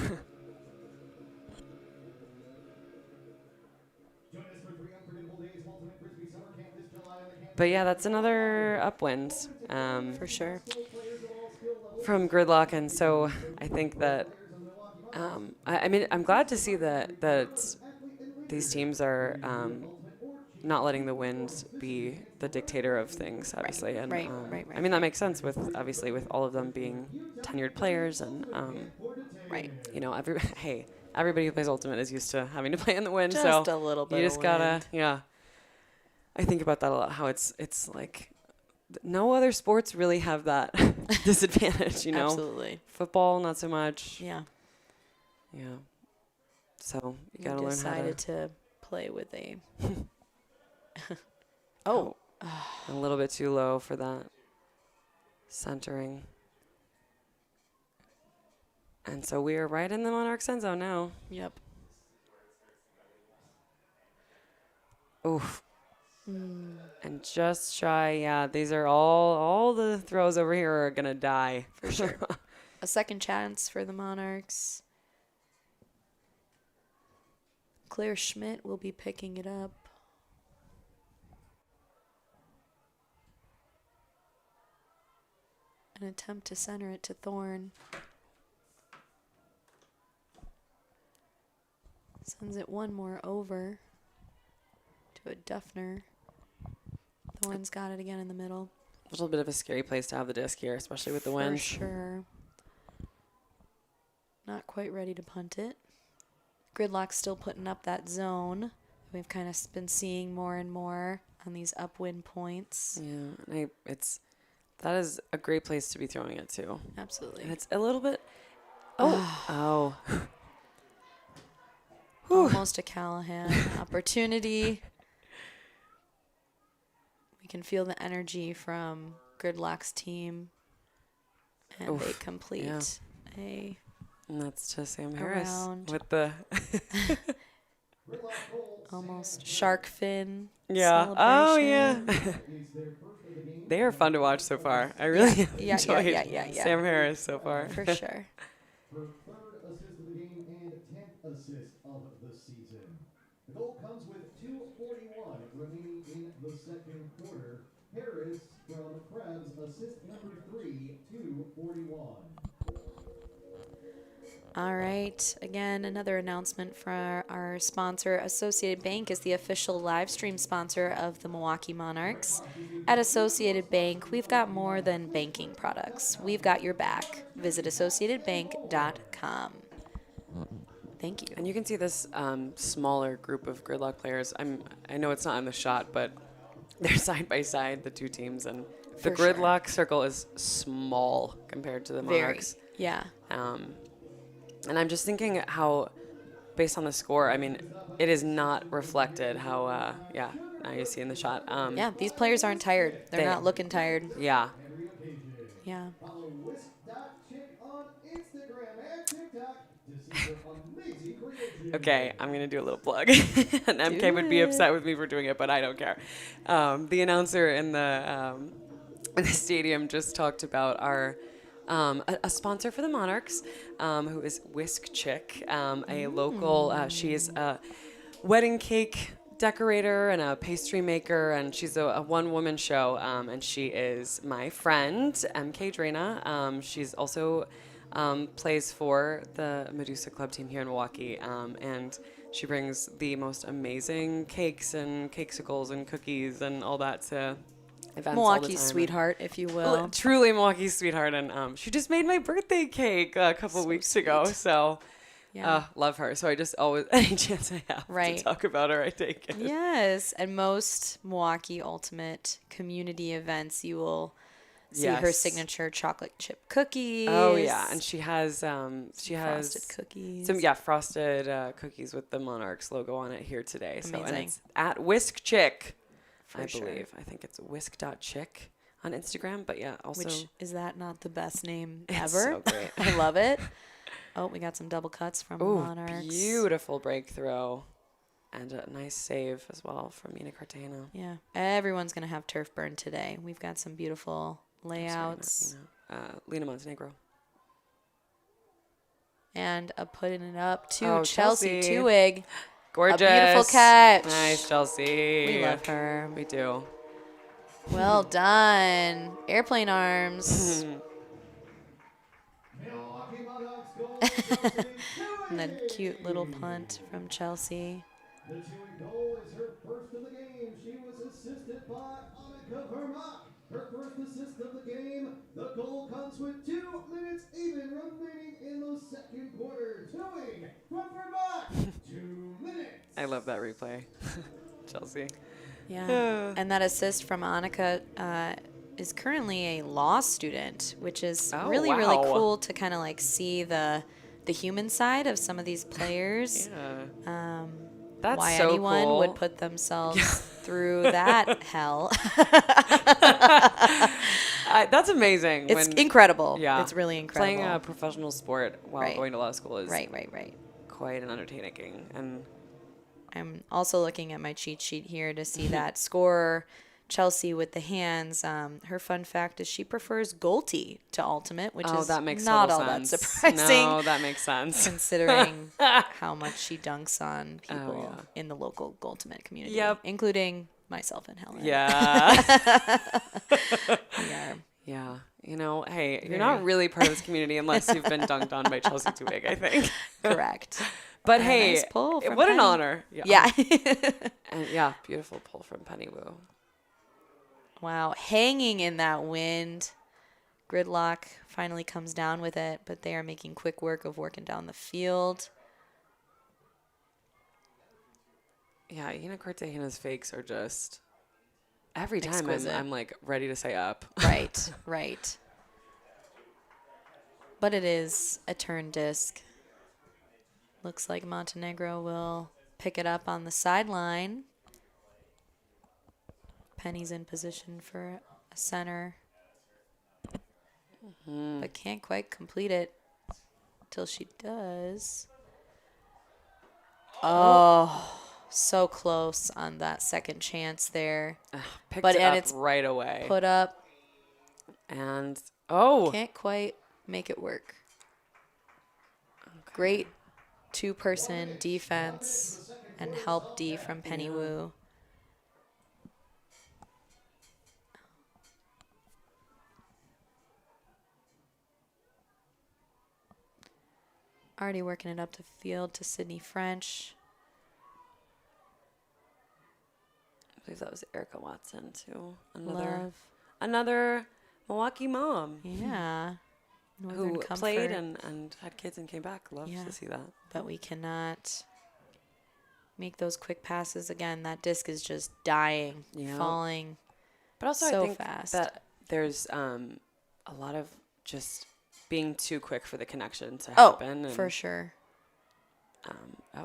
But yeah, that's another upwind. For sure. From Gridlock, and so I think that I'm glad to see that these teams are not letting the wind be the dictator of things, obviously. And Right. I mean, that makes sense with with all of them being tenured players, and Right. everybody who plays Ultimate is used to having to play in the wind. Just so a little bit. you just of gotta wind. I think about that a lot, how it's like no other sports really have that disadvantage, Absolutely. Football, not so much. Yeah. Yeah. So you We gotta learn how decided to play with a. Oh. a little bit too low for that centering. And so we are right in the Monarchs end zone now. Yep. Oof. And just shy, yeah, these are all the throws over here are going to die. For sure. A second chance for the Monarchs. Claire Schmidt will be picking it up. An attempt to center it to Thorne. Sends it one more over to a Duffner. Thorne's got it again in the middle. A little bit of a scary place to have the disc here, especially with the wind. For sure. Not quite ready to punt it. Gridlock's still putting up that zone. We've kind of been seeing more and more on these upwind points. Yeah, that is a great place to be throwing it too. Absolutely. And it's a little bit. Oh. Almost a Callahan opportunity. We can feel the energy from Gridlock's team. And they complete And that's to Sam Harris round. with the almost shark fin. yeah. Oh yeah. celebration. They are fun to watch so far. I really enjoyed yeah. Sam Harris so far. For sure. Her third assist of the game and 10th assist of the season. The goal comes with 2:41 remaining in the second quarter. Harris from Krebs, assist number 3, 2:41. All right. Again, another announcement for our sponsor. Associated Bank is the official live stream sponsor of the Milwaukee Monarchs. At Associated Bank, we've got more than banking products. We've got your back. Visit associatedbank.com. Thank you. And you can see this smaller group of Gridlock players. I know it's not on the shot, but they're side by side, the two teams, and the Gridlock circle is small compared to the Monarchs. Yeah. And I'm just thinking how, based on the score, I mean, it is not reflected how, now you see in the shot. Yeah, these players aren't tired. They're not looking tired. Yeah. Yeah. Follow whisk.chick on Instagram and TikTok to see her amazing creation. Okay, I'm going to do a little plug. And MK would be upset with me for doing it, but I don't care. The announcer in the stadium just talked about our a sponsor for the Monarchs, who is Whisk Chick, a local, she is a wedding cake decorator and a pastry maker, and she's a one-woman show, and she is my friend, MK Drana. She's also plays for the Medusa Club team here in Milwaukee, and she brings the most amazing cakes and cakesicles and cookies and all that to events Milwaukee's sweetheart, if you will. Truly Milwaukee's sweetheart, and she just made my birthday cake a couple weeks ago, so love her. So I just always, any chance I have to talk about her, I take it. Yes, and most Milwaukee Ultimate community events, you will see her signature chocolate chip cookies. Oh yeah, and she has frosted cookies. Some frosted cookies with the Monarchs logo on it here today. Amazing. So and it's at Whisk Chick. I believe. I think it's whisk.chick on Instagram, but also. Which, is that not the best name it's ever? So great. I love it. Oh, we got some double cuts from Monarchs. Beautiful breakthrow. And a nice save as well from Mina Cartagena. Yeah. Everyone's going to have turf burn today. We've got some beautiful layouts. Lena Montenegro. And putting it up to Chelsea Tuig. Gorgeous. A beautiful catch. Nice, Chelsea. We love her. We do. Well done. Airplane arms. And then cute little punt from Chelsea. The Tuig goal is her first of the game. She was assisted by Annika Vermaak. Her first assist of the game. The goal comes with 2 minutes even remaining in the second quarter. Tuig from Vermaak. 2 minutes. I love that replay. Chelsea. Yeah. And that assist from Annika is currently a law student, which is really cool to kind of like see the human side of some of these players. Yeah. That's why anyone would put themselves through that hell. That's amazing. It's incredible. Yeah. It's really incredible. Playing a professional sport while going to law school is right. quite an undertaking. And I'm also looking at my cheat sheet here to see that scorer, Chelsea with the hands. Her fun fact is she prefers Goalty to Ultimate, which is that makes not all sense. that surprising. No, that makes sense. Considering how much she dunks on people in the local Ultimate community, including myself and Helen. Yeah. Yeah. Yeah. You know, hey, you're not really part of this community unless you've been dunked on by Chelsea Twig, I think. Correct. But And hey, nice pull from what an Penny. honor. Yeah. And beautiful pull from Penny Wu. Wow. Hanging in that wind. Gridlock finally comes down with it, but they are making quick work of working down the field. Yeah, Ina Cartagena's fakes are just every time Exquisite. I'm like ready to say up. Right. But it is a turn disc. Looks like Montenegro will pick it up on the sideline. Penny's in position for a center. But can't quite complete it till she does. Oh, so close on that second chance there. Picked But it and up it's right away. Put up. And Can't quite make it work. Great two-person defense and help D from Penny Wu. Already working it up the field to Sydney French. I believe that was Erica Watson too. Love. Another Milwaukee mom. Yeah. Northern Who Comfort. played and had kids and came back. Love to see that. But we cannot make those quick passes again. That disc is just dying, falling. But also, so I think fast. that there's a lot of just being too quick for the connection to happen. Oh, for sure.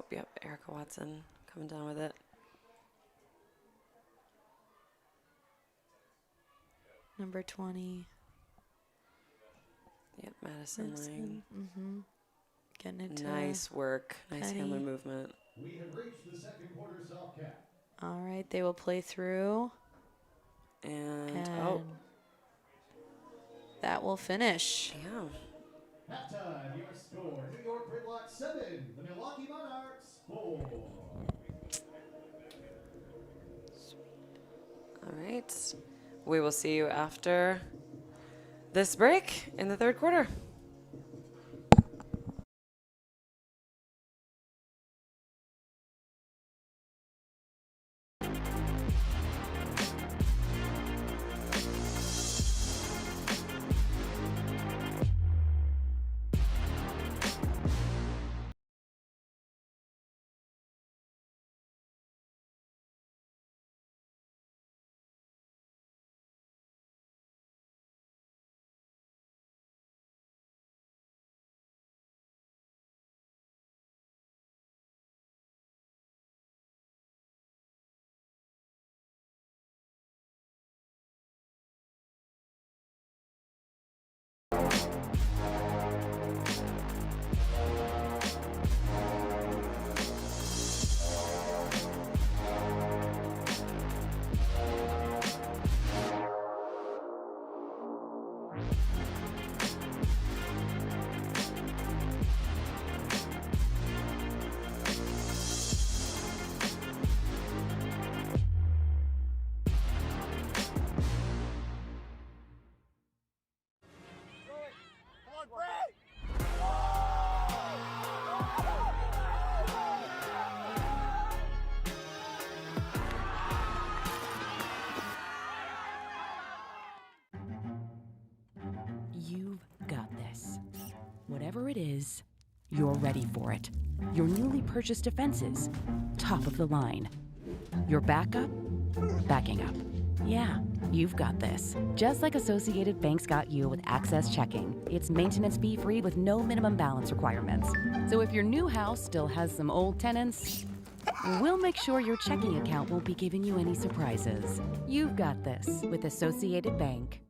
Erica Watson coming down with it. Number 20. Yep, Madison Lang. Mm-hmm. Getting it to Nice work. Nice Penny. hammer movement. We have reached the second quarter soft cap. All right, they will play through. And that will finish. Yeah. Halftime, your score, New York Gridlock 7, the Milwaukee Monarchs 4. All right. We will see you after this break in the third quarter. You've got this. Whatever it is, you're ready for it. Your newly purchased defenses, top of the line. Your backup, backing up. Yeah, you've got this. Just like Associated Bank's got you with Access Checking. It's maintenance fee-free with no minimum balance requirements. So if your new house still has some old tenants, we'll make sure your checking account won't be giving you any surprises. You've got this with Associated Bank.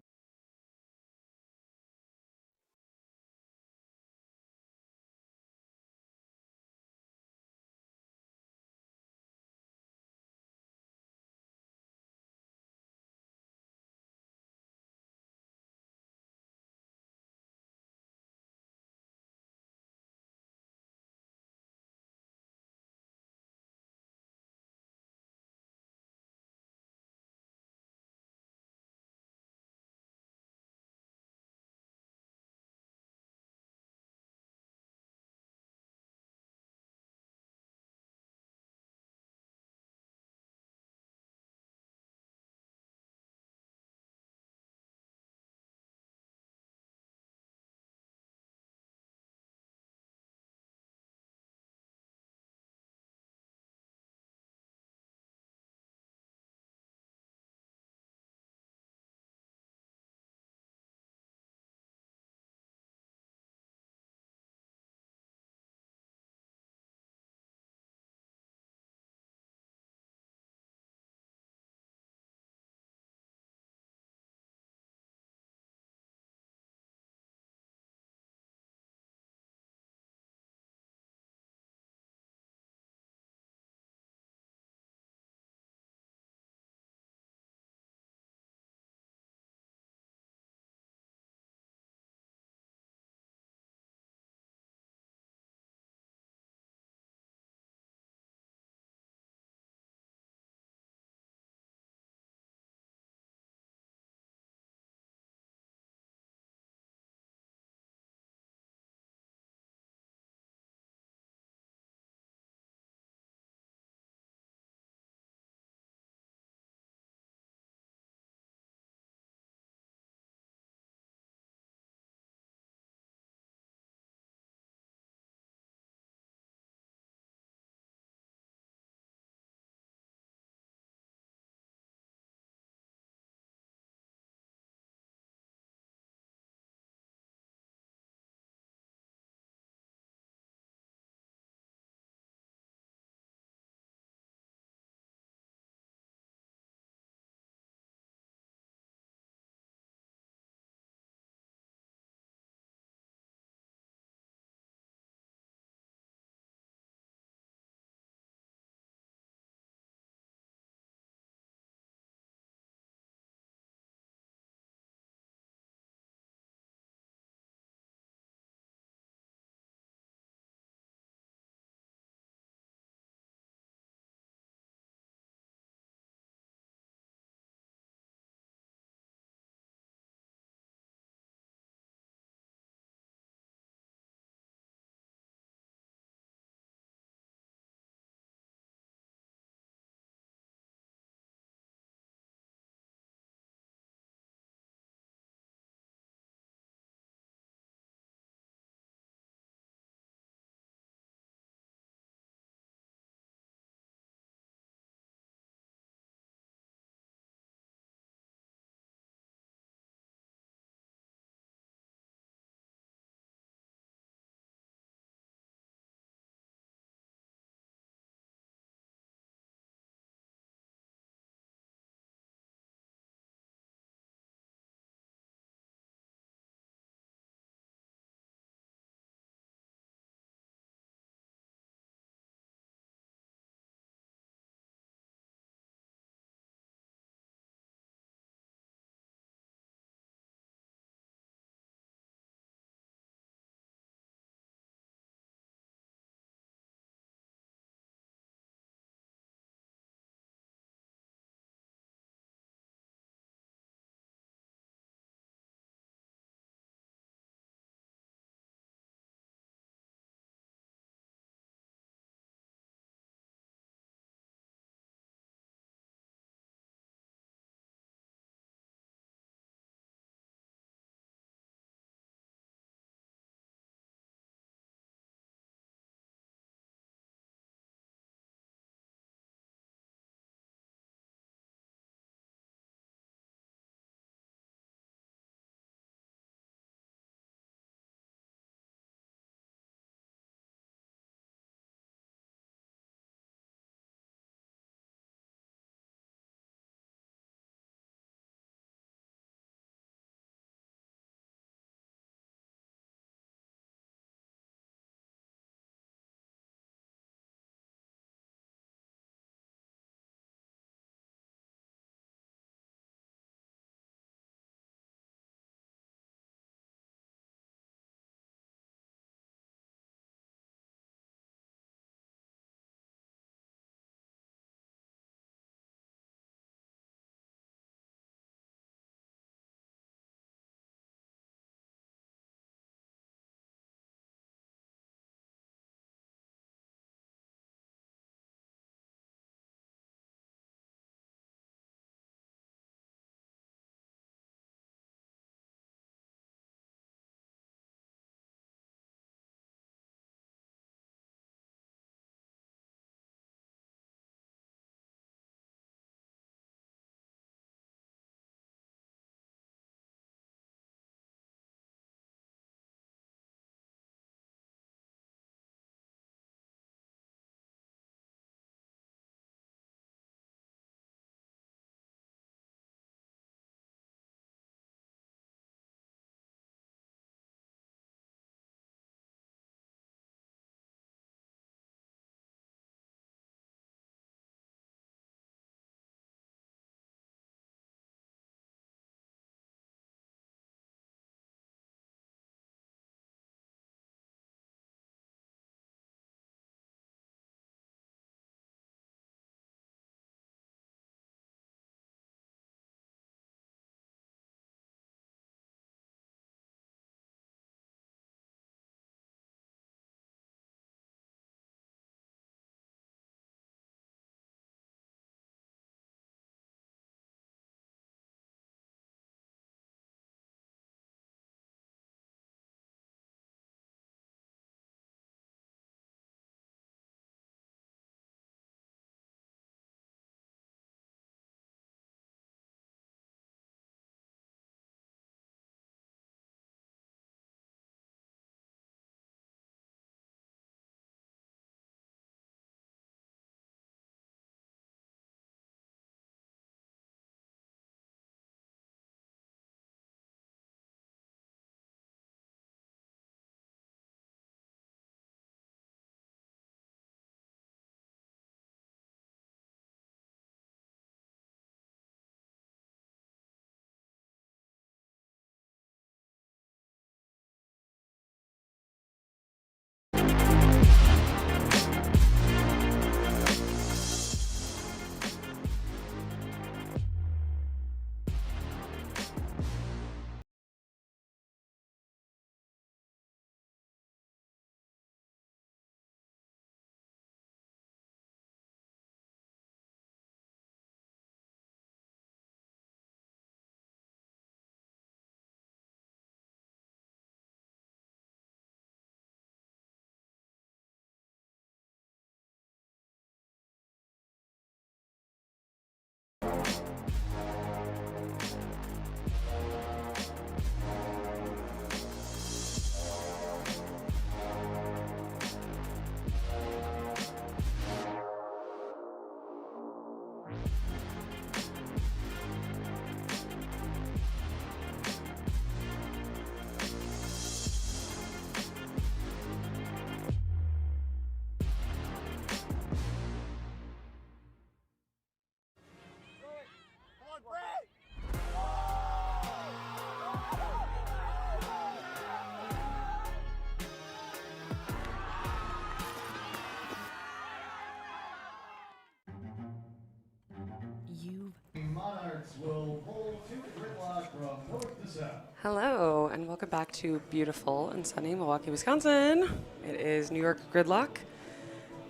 Hello, and welcome back to beautiful and sunny Milwaukee, Wisconsin. It is New York Gridlock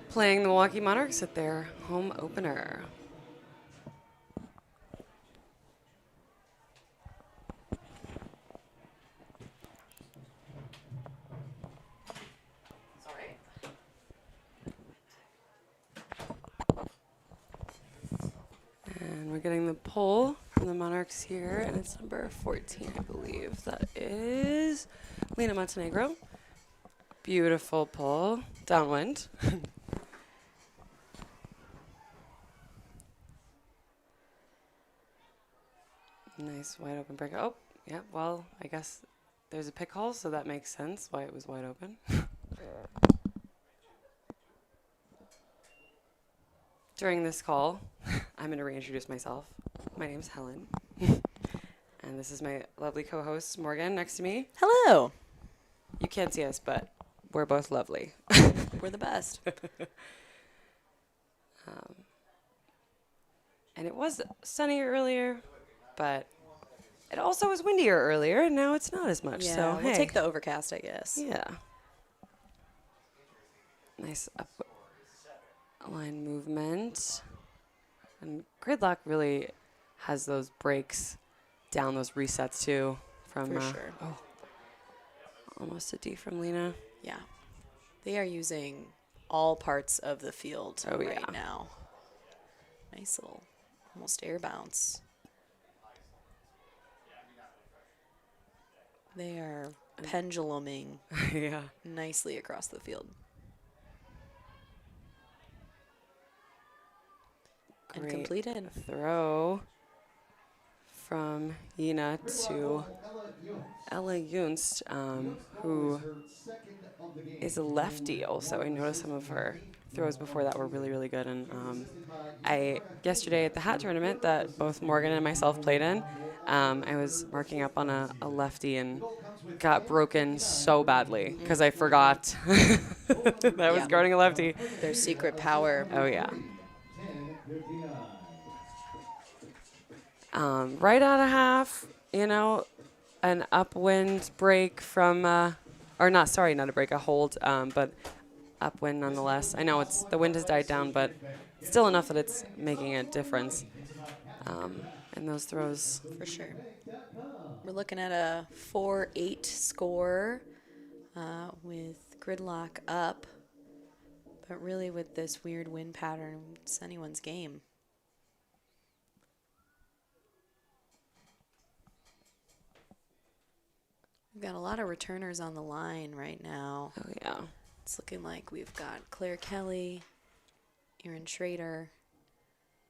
playing the Milwaukee Monarchs at their home opener. And we're getting the pull from the Monarchs here, and it's number 14, I believe. That is Lena Montenegro. Beautiful pull, downwind. Nice wide open break. Oh, yeah, well, I guess there's a pick hole, so that makes sense why it was wide open. During this call, I'm going to reintroduce myself. My name's Helen, and this is my lovely co-host, Morgan, next to me. Hello. You can't see us, but we're both lovely. We're the best. And it was sunny earlier, but it also was windier earlier, and now it's not as much. Yeah, So we'll hey. take the overcast, I guess. Yeah. Nice up line movement. And Gridlock really has those breaks down, those resets too. From For sure. Oh, almost a D from Lena. Yeah. They are using all parts of the field right now. Nice little almost air bounce. They are penduluming Yeah. nicely across the field. And Great completed. throw from Yina to Ella Junst, who is a lefty also. I noticed some of her throws before that were really, really good. And yesterday at the hat tournament that both Morgan and myself played in, I was marking up on a lefty and got broken so badly because I forgot that I was guarding a lefty. Their secret power. Oh, yeah. Right out of half, an upwind break from, not a break, a hold, but upwind nonetheless. I know the wind has died down, but still enough that it's making a difference in those throws. For sure. We're looking at a 4-8 score with Gridlock up, but really with this weird wind pattern, it's anyone's game. We've got a lot of returners on the line right now. Oh, yeah. It's looking like we've got Claire Kelly, Erin Schrader,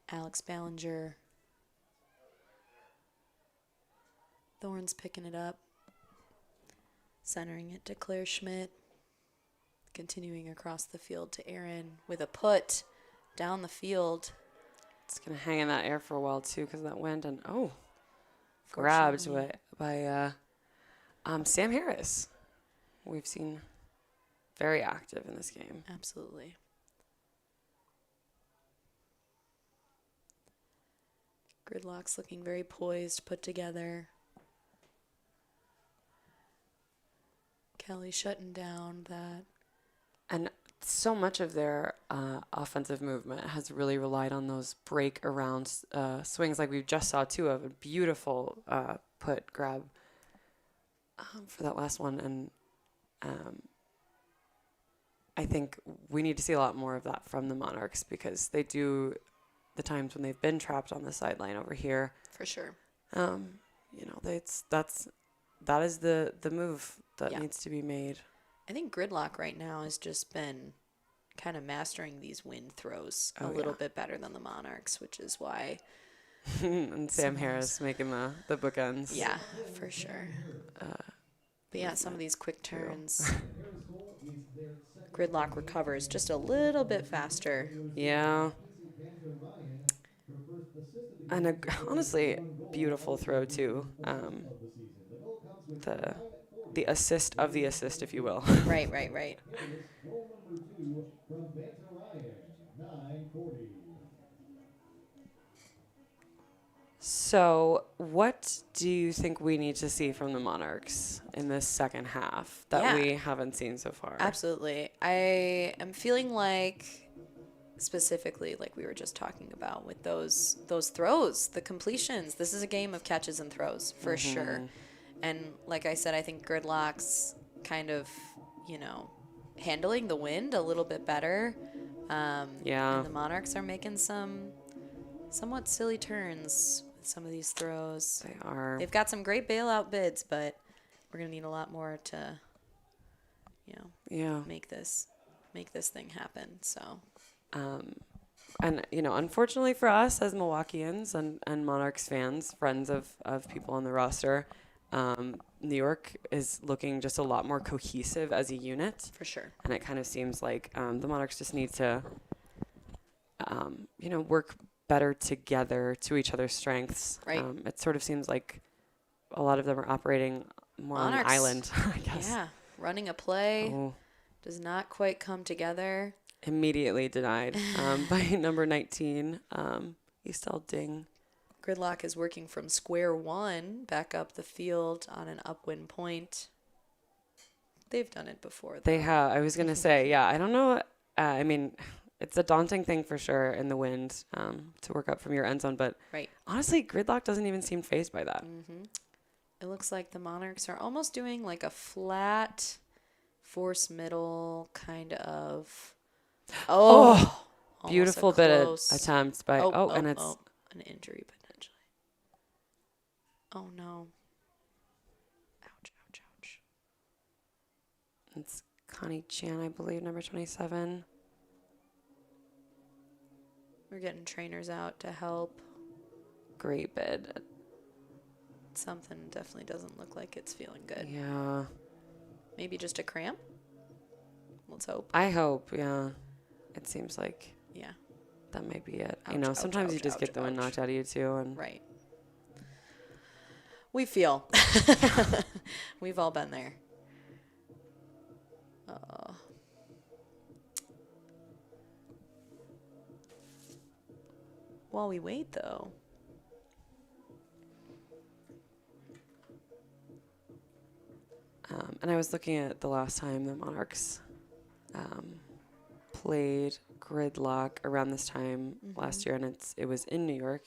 Alex Ballinger. Thorne's picking it up, centering it to Claire Schmidt, continuing across the field to Erin with a put down the field. It's going to hang in that air for a while, too, because of that wind. And, grabbed by Sam Harris. We've seen very active in this game. Absolutely. Gridlock's looking very poised, put together. Kelly shutting down that. And so much of their offensive movement has really relied on those break around swings like we just saw, too, of a beautiful put grab for that last one. And I think we need to see a lot more of that from the Monarchs because they do the times when they've been trapped on the sideline over here. For sure. That is the move that needs to be made. I think Gridlock right now has just been kind of mastering these wind throws a little bit better than the Monarchs, which is why. And Sam Harris making the bookends. Yeah, for sure. But yeah, some of these quick turns, Gridlock recovers just a little bit faster. Yeah. And honestly, beautiful throw too. The assist of the assist, if you will. Right. So, what do you think we need to see from the Monarchs in this second half that we haven't seen so far? Absolutely. I am feeling like, specifically, like we were just talking about with those throws, the completions. This is a game of catches and throws for sure. And like I said, I think Gridlock's kind of, handling the wind a little bit better. And the Monarchs are making some somewhat silly turns with some of these throws. They are. They've got some great bailout bids, but we're going to need a lot more to, make this thing happen. So. And, unfortunately for us as Milwaukeeans and Monarchs fans, friends of people on the roster, New York is looking just a lot more cohesive as a unit. For sure. And it kind of seems like the Monarchs just need to, work better together to each other's strengths. Right. It sort of seems like a lot of them are operating more on an island, I guess. Yeah. Running a play does not quite come together. Immediately denied by number 19, Estelle Ding. Gridlock is working from square one back up the field on an upwind point. They've done it before, though. They have. I was going to say, yeah, I don't know. I mean, it's a daunting thing for sure in the wind to work up from your end zone. But honestly, Gridlock doesn't even seem fazed by that. Mm-hmm. It looks like the Monarchs are almost doing like a flat force middle kind of. Beautiful bit of attempt by. And it's an injury potentially. Oh no. Ouch. It's Connie Chan, I believe, number 27. We're getting trainers out to help. Great bid. Something definitely doesn't look like it's feeling good. Yeah. Maybe just a cramp? Let's hope. I hope, yeah. It seems like that might be it. Sometimes you just get the wind knocked out of you too. And right. We feel. We've all been there. While we wait, though. And I was looking at the last time the Monarchs played Gridlock around this time last year, and it was in New York.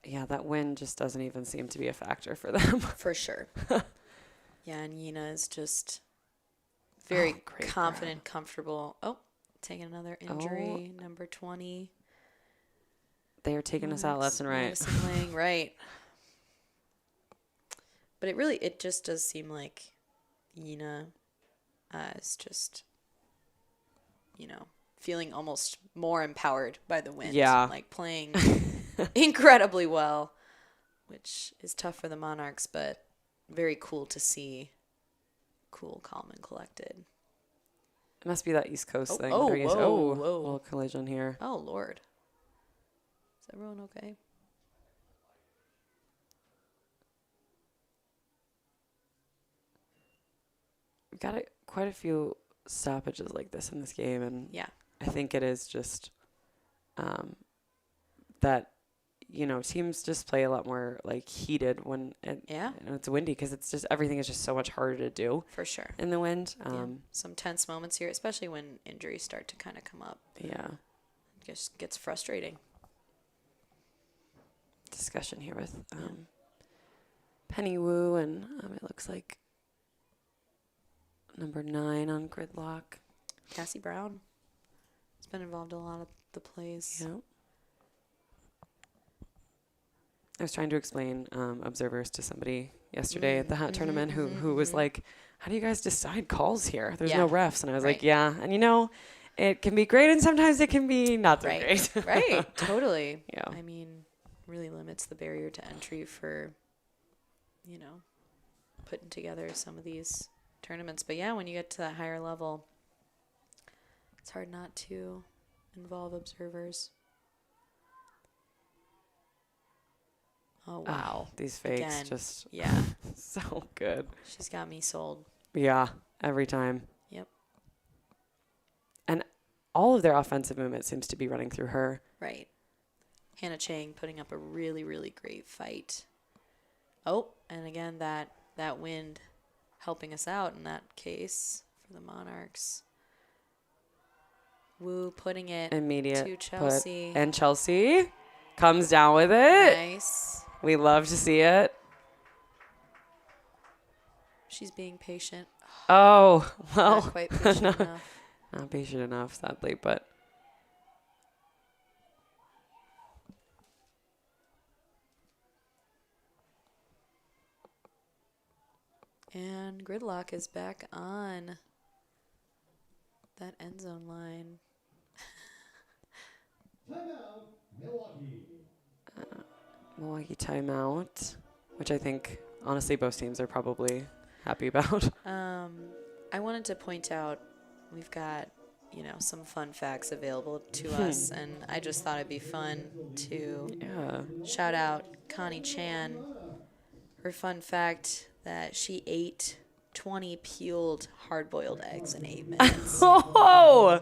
Yeah, that wind just doesn't even seem to be a factor for them. For sure. Yeah, and Yina is just very confident, comfortable. Oh, taking another injury, number 20. They are taking us out left and right. Madison Lang, right. But it just does seem like Yina is just, feeling almost more empowered by the wind. Yeah. Like playing incredibly well, which is tough for the Monarchs, but very cool to see. Cool, calm, and collected. It must be that East Coast thing. Whoa. Little collision here. Oh, Lord. Is everyone okay? We've got quite a few stoppages like this in this game, and I think it is just that teams just play a lot more like heated when it's windy, because it's just everything is just so much harder to do for sure in the wind. Some tense moments here, especially when injuries start to kind of come up. Yeah, it just gets frustrating. Discussion here with Penny Wu, and it looks like number 9 on Gridlock, Cassie Brown has been involved in a lot of the plays. Yeah. I was trying to explain observers to somebody yesterday at the hat tournament who was like, how do you guys decide calls here? There's no refs. And I was like, and it can be great and sometimes it can be not so great. Right, totally. Yeah. I mean, really limits the barrier to entry for, putting together some of these tournaments. But yeah, when you get to that higher level, it's hard not to involve observers. Oh, wow. These fakes Again, just yeah. so good. She's got me sold. Yeah, every time. Yep. And all of their offensive movement seems to be running through her. Right. Hannah Chang putting up a really, really great fight. Oh, and again, that wind helping us out in that case for the Monarchs. Wu putting it Immediate to Chelsea. And Chelsea comes down with it. Nice. We love to see it. She's being patient. Oh, well. Not quite patient enough. Not patient enough, sadly, but. And Gridlock is back on that end zone line. Timeout, Milwaukee. Milwaukee timeout, which I think, honestly, both teams are probably happy about. I wanted to point out we've got, some fun facts available to us, and I just thought it'd be fun to shout out Connie Chan. Her fun fact that she ate 20 peeled hard-boiled eggs in 8 minutes. Oh,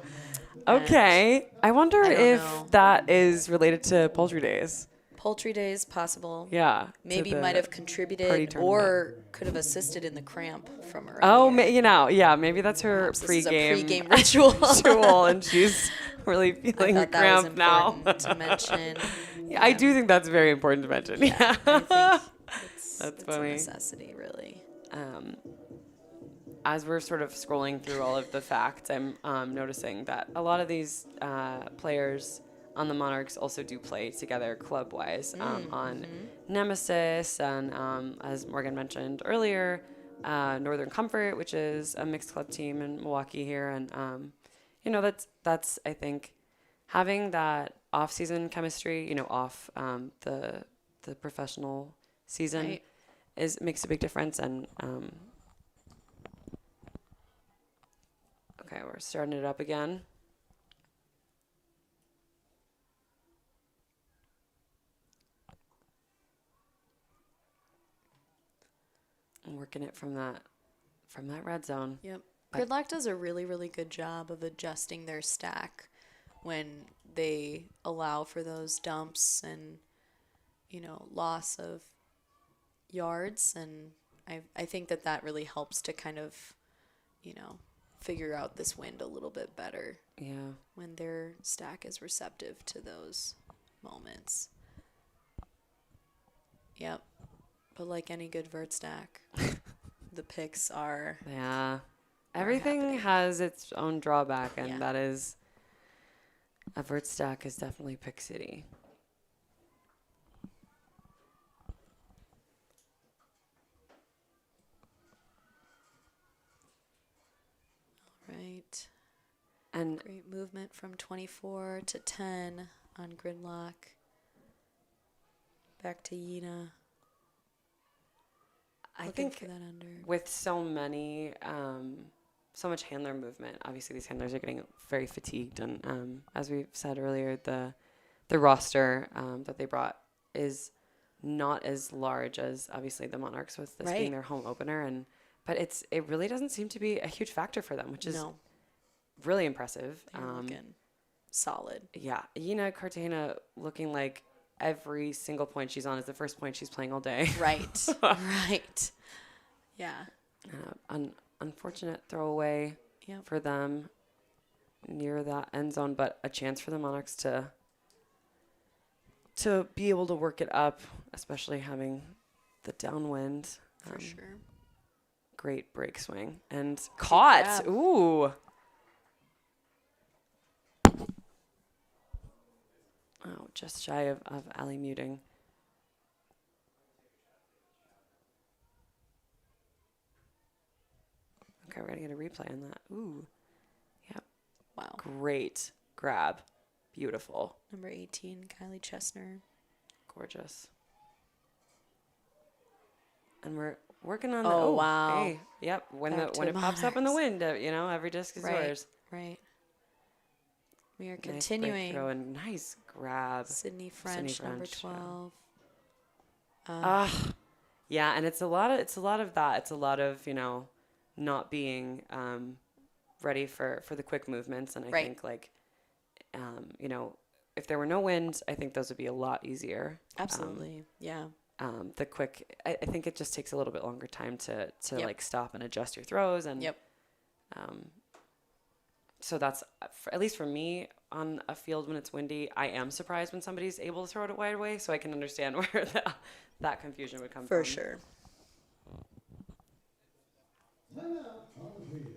okay. I wonder I don't if know. that is related to Poultry Days. Poultry Days, possible. Yeah. Maybe might have contributed tournament. or could have assisted in the cramp from earlier. Oh, maybe that's her Perhaps this is a pregame ritual. ritual, and she's really I feeling thought that cramp was now. important to mention. Yeah, I do think that's very important to mention. Yeah. I think it's funny. a necessity, really. As we're sort of scrolling through all of the facts, I'm noticing that a lot of these players on the Monarchs also do play together club-wise on Nemesis and, as Morgan mentioned earlier, Northern Comfort, which is a mixed club team in Milwaukee here. And, that's I think, having that off-season chemistry, off the professional season makes a big difference. And okay, we're starting it up again. And working it from that red zone. Yep. Gridlock does a really, really good job of adjusting their stack when they allow for those dumps and, loss of yards. And I think that really helps to kind of, figure out this wind a little bit better. Yeah. When their stack is receptive to those moments. Yep. But like any good vert stack, the picks are... Yeah. Everything has its own drawback, and that is... A vert stack is definitely pick city. All right. And great movement from 24 to 10 on Gridlock. Back to Yina. I Looking think for that under. with so many, so much handler movement, obviously these handlers are getting very fatigued. And as we said earlier, the roster that they brought is not as large as obviously the Monarchs, with this being their home opener. But it really doesn't seem to be a huge factor for them, which is really impressive. They're looking solid. Yeah, Yina Cartagena looking like every single point she's on is the first point she's playing all day. Right. Right. Yeah. Unfortunate throwaway for them near that end zone, but a chance for the Monarchs to be able to work it up, especially having the downwind. For sure. Great break swing. And caught. Ooh. Oh, just shy of alley muting. Okay, we're going to get a replay on that. Ooh. Yep. Wow. Great grab. Beautiful. Number 18, Kylie Chesner. Gorgeous. And we're working on Oh, wow. Hey, yep. When Back to it pops up in the wind, every disc is Right. yours. Right. We are Nice continuing. breakthrow and nice grab. Sydney French, number French, yeah. 12. Yeah, and it's a lot of that. It's a lot of, not being ready for the quick movements. And I Right. think like, if there were no winds, I think those would be a lot easier. Absolutely. Yeah. The quick, I think it just takes a little bit longer time to Yep. like stop and adjust your throws. And Yep. so that's, at least for me, on a field when it's windy, I am surprised when somebody's able to throw it wide away. So I can understand where that confusion would come from. For sure. Timeout on the field.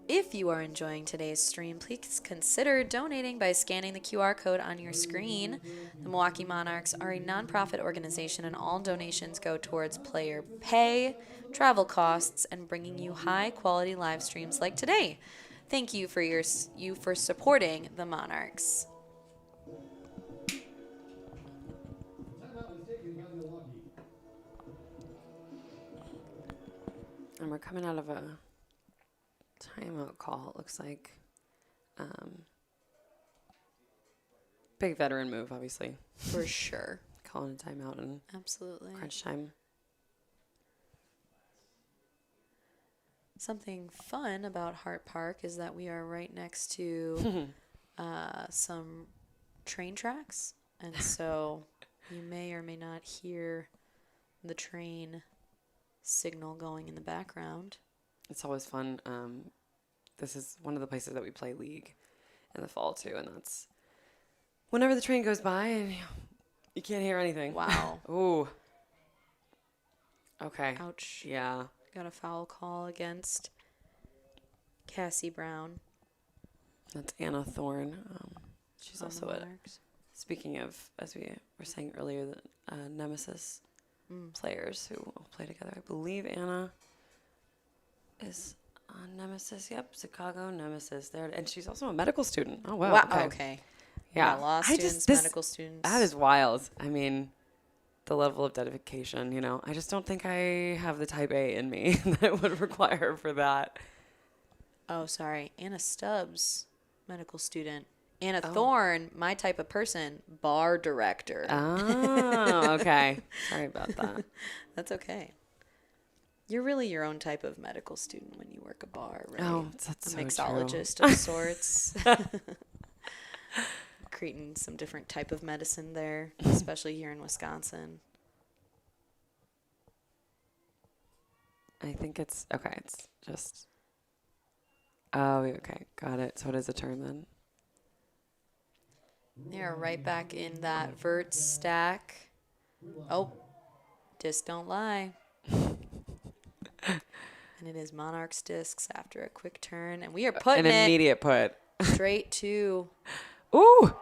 If you are enjoying today's stream, please consider donating by scanning the QR code on your screen. The Milwaukee Monarchs are a nonprofit organization, and all donations go towards player pay, travel costs, and bringing you high-quality live streams like today. Thank you for supporting the Monarchs. Timeout was taken by Milwaukee. And we're coming out of a timeout call, it looks like. Big veteran move, obviously. For sure. Calling a timeout in Absolutely. crunch time. Something fun about Hart Park is that we are right next to some train tracks. And so you may or may not hear the train signal going in the background. It's always fun. This is one of the places that we play League in the fall, too. And that's whenever the train goes by and you can't hear anything. Wow. Ooh. Okay. Ouch. Yeah. Got a foul call against Cassie Brown. That's Anna Thorne. She's on also the a, Monarchs. speaking of, as we were saying earlier, the Nemesis players who all play together. I believe Anna is on Nemesis. Yep, Chicago Nemesis. There, and she's also a medical student. Oh wow. Okay. Yeah. Law I students, this- medical students. That is wild. I mean, the level of dedication. I just don't think I have the type A in me that it would require for that. Oh, sorry. Anna Stubbs, medical student. Anna Thorne, my type of person, bar director. Oh, okay. Sorry about that. That's okay. You're really your own type of medical student when you work a bar, right? Oh, that's a so mixologist true. of sorts. Creating some different type of medicine there, especially here in Wisconsin. I think it's okay. It's just. Oh, okay. Got it. So it is a turn then. They are right back in that vert stack. Oh, disc don't lie. And it is Monarchs discs after a quick turn. And we are putting An it immediate put. straight to Ooh.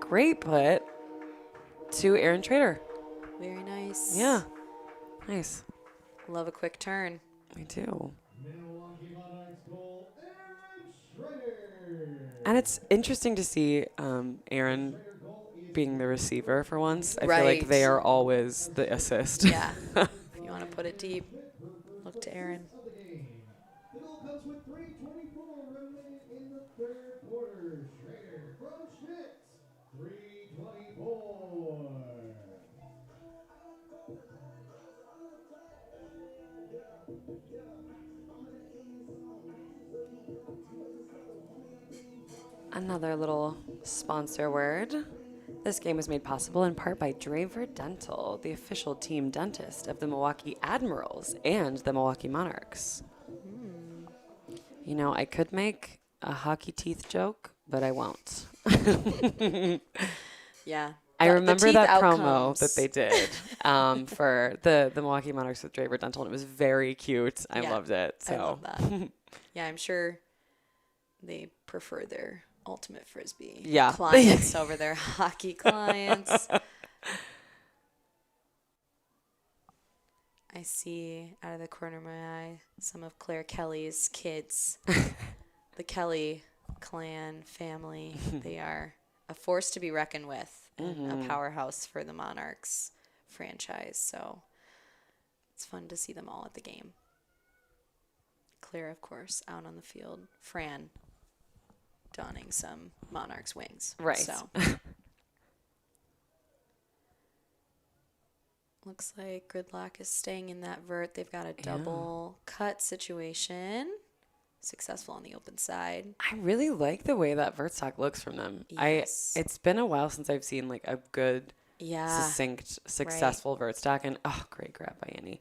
Great put to Aaron Trader. very nice. Yeah. Nice. Love a quick turn. I do. Milwaukee Monarchs goal, Aaron Schrader. And it's interesting to see Aaron being the receiver for once. I feel like Right. they are always the assist. Yeah. If you want to put it deep, look to Aaron. Of the game. The goal comes with 3:24 remaining in the third quarter. Schrader from Schmidt, 3:24. Another little sponsor word. This game was made possible in part by Draver Dental, the official team dentist of the Milwaukee Admirals and the Milwaukee Monarchs. I could make a hockey teeth joke, but I won't. Yeah. I The remember teeth that promo outcomes. that they did for the Milwaukee Monarchs with Draver Dental, and it was very cute. I Yeah, loved it. So. I love that. Yeah, I'm sure they prefer their ultimate frisbee Yeah. clients over their hockey clients. I see out of the corner of my eye some of Claire Kelly's kids. The Kelly clan family. They are a force to be reckoned with and a powerhouse for the Monarchs franchise. So it's fun to see them all at the game. Claire, of course, out on the field. Fran donning some Monarchs wings. Right. So looks like Gridlock is staying in that vert. They've got a double cut situation. Successful on the open side. I really like the way that vert stock looks from them. Yes. It's been a while since I've seen like a good, succinct, successful vert stock, and great grab by Annie.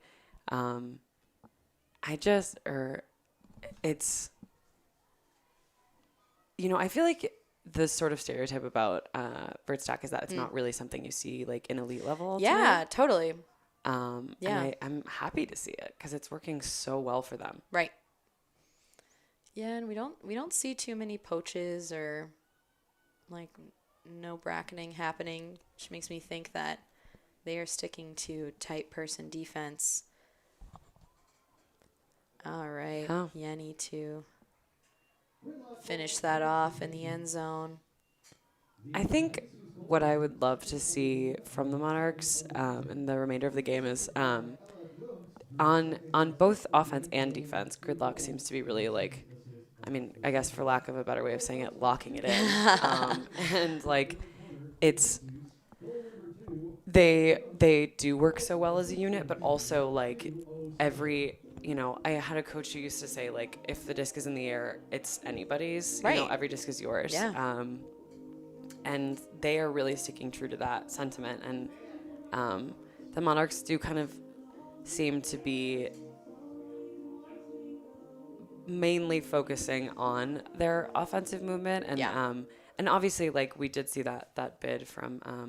It's, I feel like the sort of stereotype about vert stock is that it's not really something you see like in elite level. Yeah, totally. And I'm happy to see it because it's working so well for them. Right. Yeah, and we don't see too many poaches or like no bracketing happening, which makes me think that they are sticking to tight person defense. All right, Yenny to finish that off in the end zone. I think what I would love to see from the Monarchs in the remainder of the game is on both offense and defense, Gridlock seems to be really like, I guess for lack of a better way of saying it, locking it in. And like it's they do work so well as a unit, but also like every I had a coach who used to say like if the disc is in the air, it's anybody's. Right. Every disc is yours. Yeah. And they are really sticking true to that sentiment. And the Monarchs do kind of seem to be mainly focusing on their offensive movement. And and obviously, like, we did see that bid from, I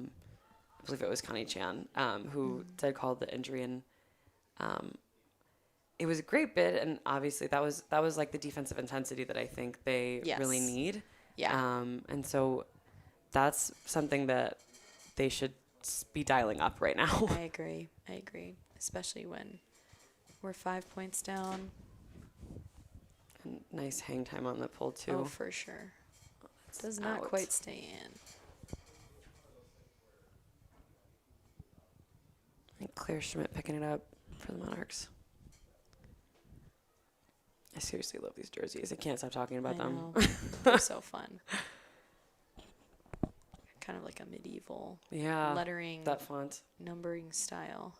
believe it was Connie Chan, who did call the injury. And it was a great bid. And obviously, that was like the defensive intensity that I think they really need. Yeah. And so that's something that they should be dialing up right now. I agree. Especially when we're 5 points down. And nice hang time on the pull, too. Oh, for sure. Does not quite stay in. And Claire Schmidt picking it up for the Monarchs. I seriously love these jerseys. I can't stop talking about them. They're so fun. Kind of like a medieval lettering, that font, numbering style.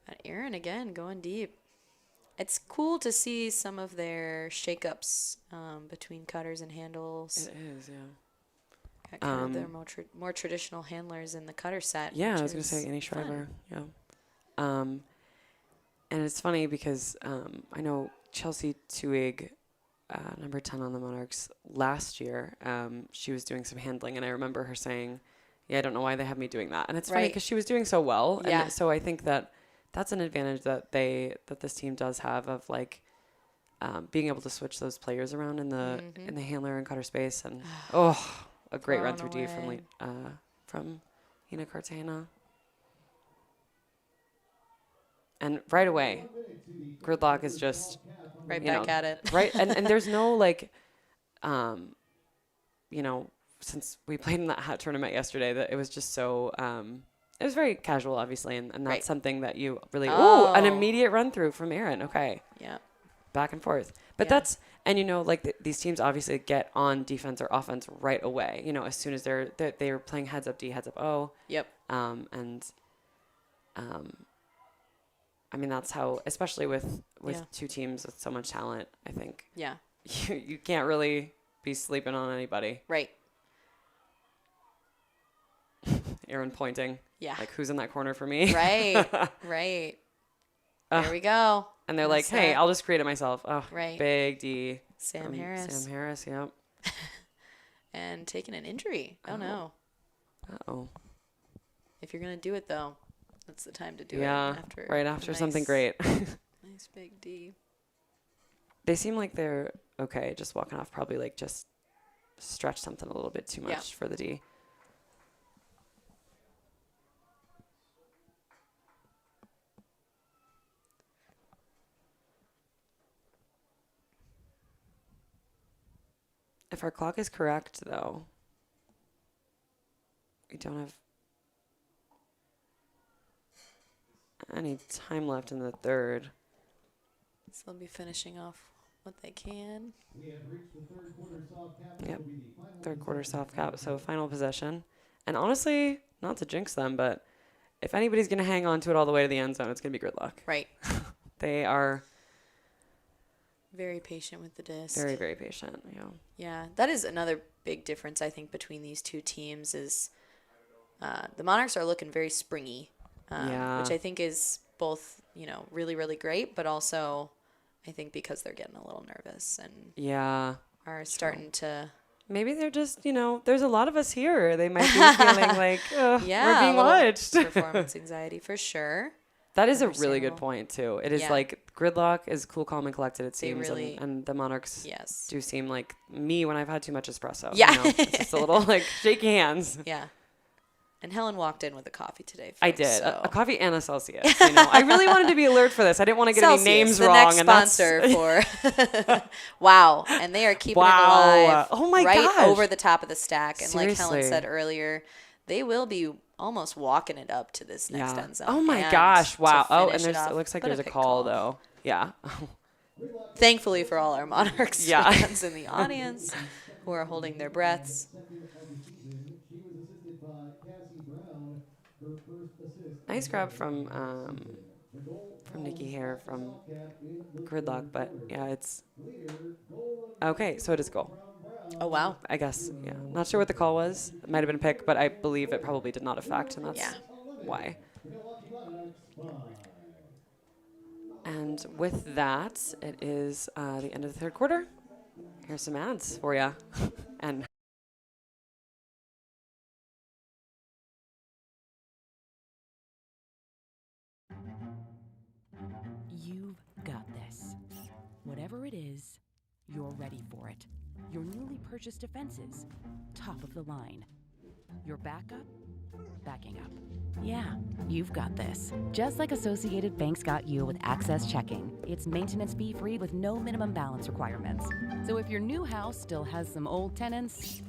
And Aaron again going deep. It's cool to see some of their shakeups between cutters and handles. It is, yeah. Got kind of their more traditional handlers in the cutter set. Yeah, I was going to say Annie Shriver. Yeah. And it's funny because I know Chelsea Tuig, number 10 on the Monarchs, last year, she was doing some handling, and I remember her saying, I don't know why they have me doing that. And it's funny because she was doing so well. Yeah. And so I think that that's an advantage that this team does have of like being able to switch those players around in the handler and cutter space. And a great run through D from Ina Cartagena. And right away, Gridlock is just right back at it. Right, and there's no like, since we played in that hat tournament yesterday, that it was just so. It was very casual, obviously, and that's something that you really an immediate run through from Aaron. Okay. Yeah. Back and forth, but that's these teams obviously get on defense or offense right away. As soon as they're playing heads up D, heads up O. Yep. That's how, especially with two teams with so much talent, I think. Yeah. You can't really be sleeping on anybody. Right. Aaron pointing. Yeah. Like, who's in that corner for me? Right. Right. There we go. And they're like, hey, I'll just create it myself. Oh, right. Big D. Sam Harris, yep. And taking an injury. Oh, no. Uh-oh. If you're going to do it, though, that's the time to do it. Right after something great. Nice big D. They seem like they're okay, just walking off, probably like just stretch something a little bit too much for the D. If our clock is correct, though, we don't have any time left in the third. So they'll be finishing off what they can. We have reached the third quarter soft cap. Yep. Will be the final Third quarter possession. soft cap. So final possession. And honestly, not to jinx them, but if anybody's going to hang on to it all the way to the end zone, it's going to be Gridlock. Right. They are Very patient with the disc. very, very patient. Yeah. Yeah, that is another big difference, I think, between these two teams is the Monarchs are looking very springy, Yeah. which I think is both, really, really great, but also I think because they're getting a little nervous and Yeah. are starting to... Maybe they're just, there's a lot of us here. They might be feeling like, oh, Yeah, we're being a little watched. performance anxiety for sure. That is a really good Understandable. point, too. It is Yeah. like Gridlock is cool, calm, and collected, it They seems. really- and the Monarchs Yes. do seem like me when I've had too much espresso. Yeah. It's just a little like shaky hands. Yeah. And Helen walked in with a coffee today. Folks, I did. So. A coffee and a Celsius. I really wanted to be alert for this. I didn't want to get Celsius, any names the wrong. next and that's- sponsor for wow, and they are keeping Wow. it alive. Oh my right gosh. over the top of the stack. And like Helen Seriously. said earlier, they will be almost walking it up to this next end zone. Oh my and gosh. to Wow. Oh, and finish there's, off, it looks like but there's a pick call, though. Yeah. Thankfully for all our Monarchs Yeah. fans in the audience who are holding their breaths. She was assisted by Cassie Brown. Her first assist. Nice grab from Nikki Hare from Gridlock, but yeah, it's okay. So it is a goal. Oh wow. I guess. Yeah. Not sure what the call was. It might have been a pick, but I believe it probably did not affect, and that's Yeah. why. Milwaukee Monarchs 5. And with that, it is the end of the third quarter. Here's some ads for you. And You've got this. Whatever it is, you're ready for it. Your newly purchased defenses, top of the line. Your backup, backing up. Yeah, you've got this. Just like Associated Bank's got you with Access Checking. It's maintenance fee free with no minimum balance requirements. So if your new house still has some old tenants,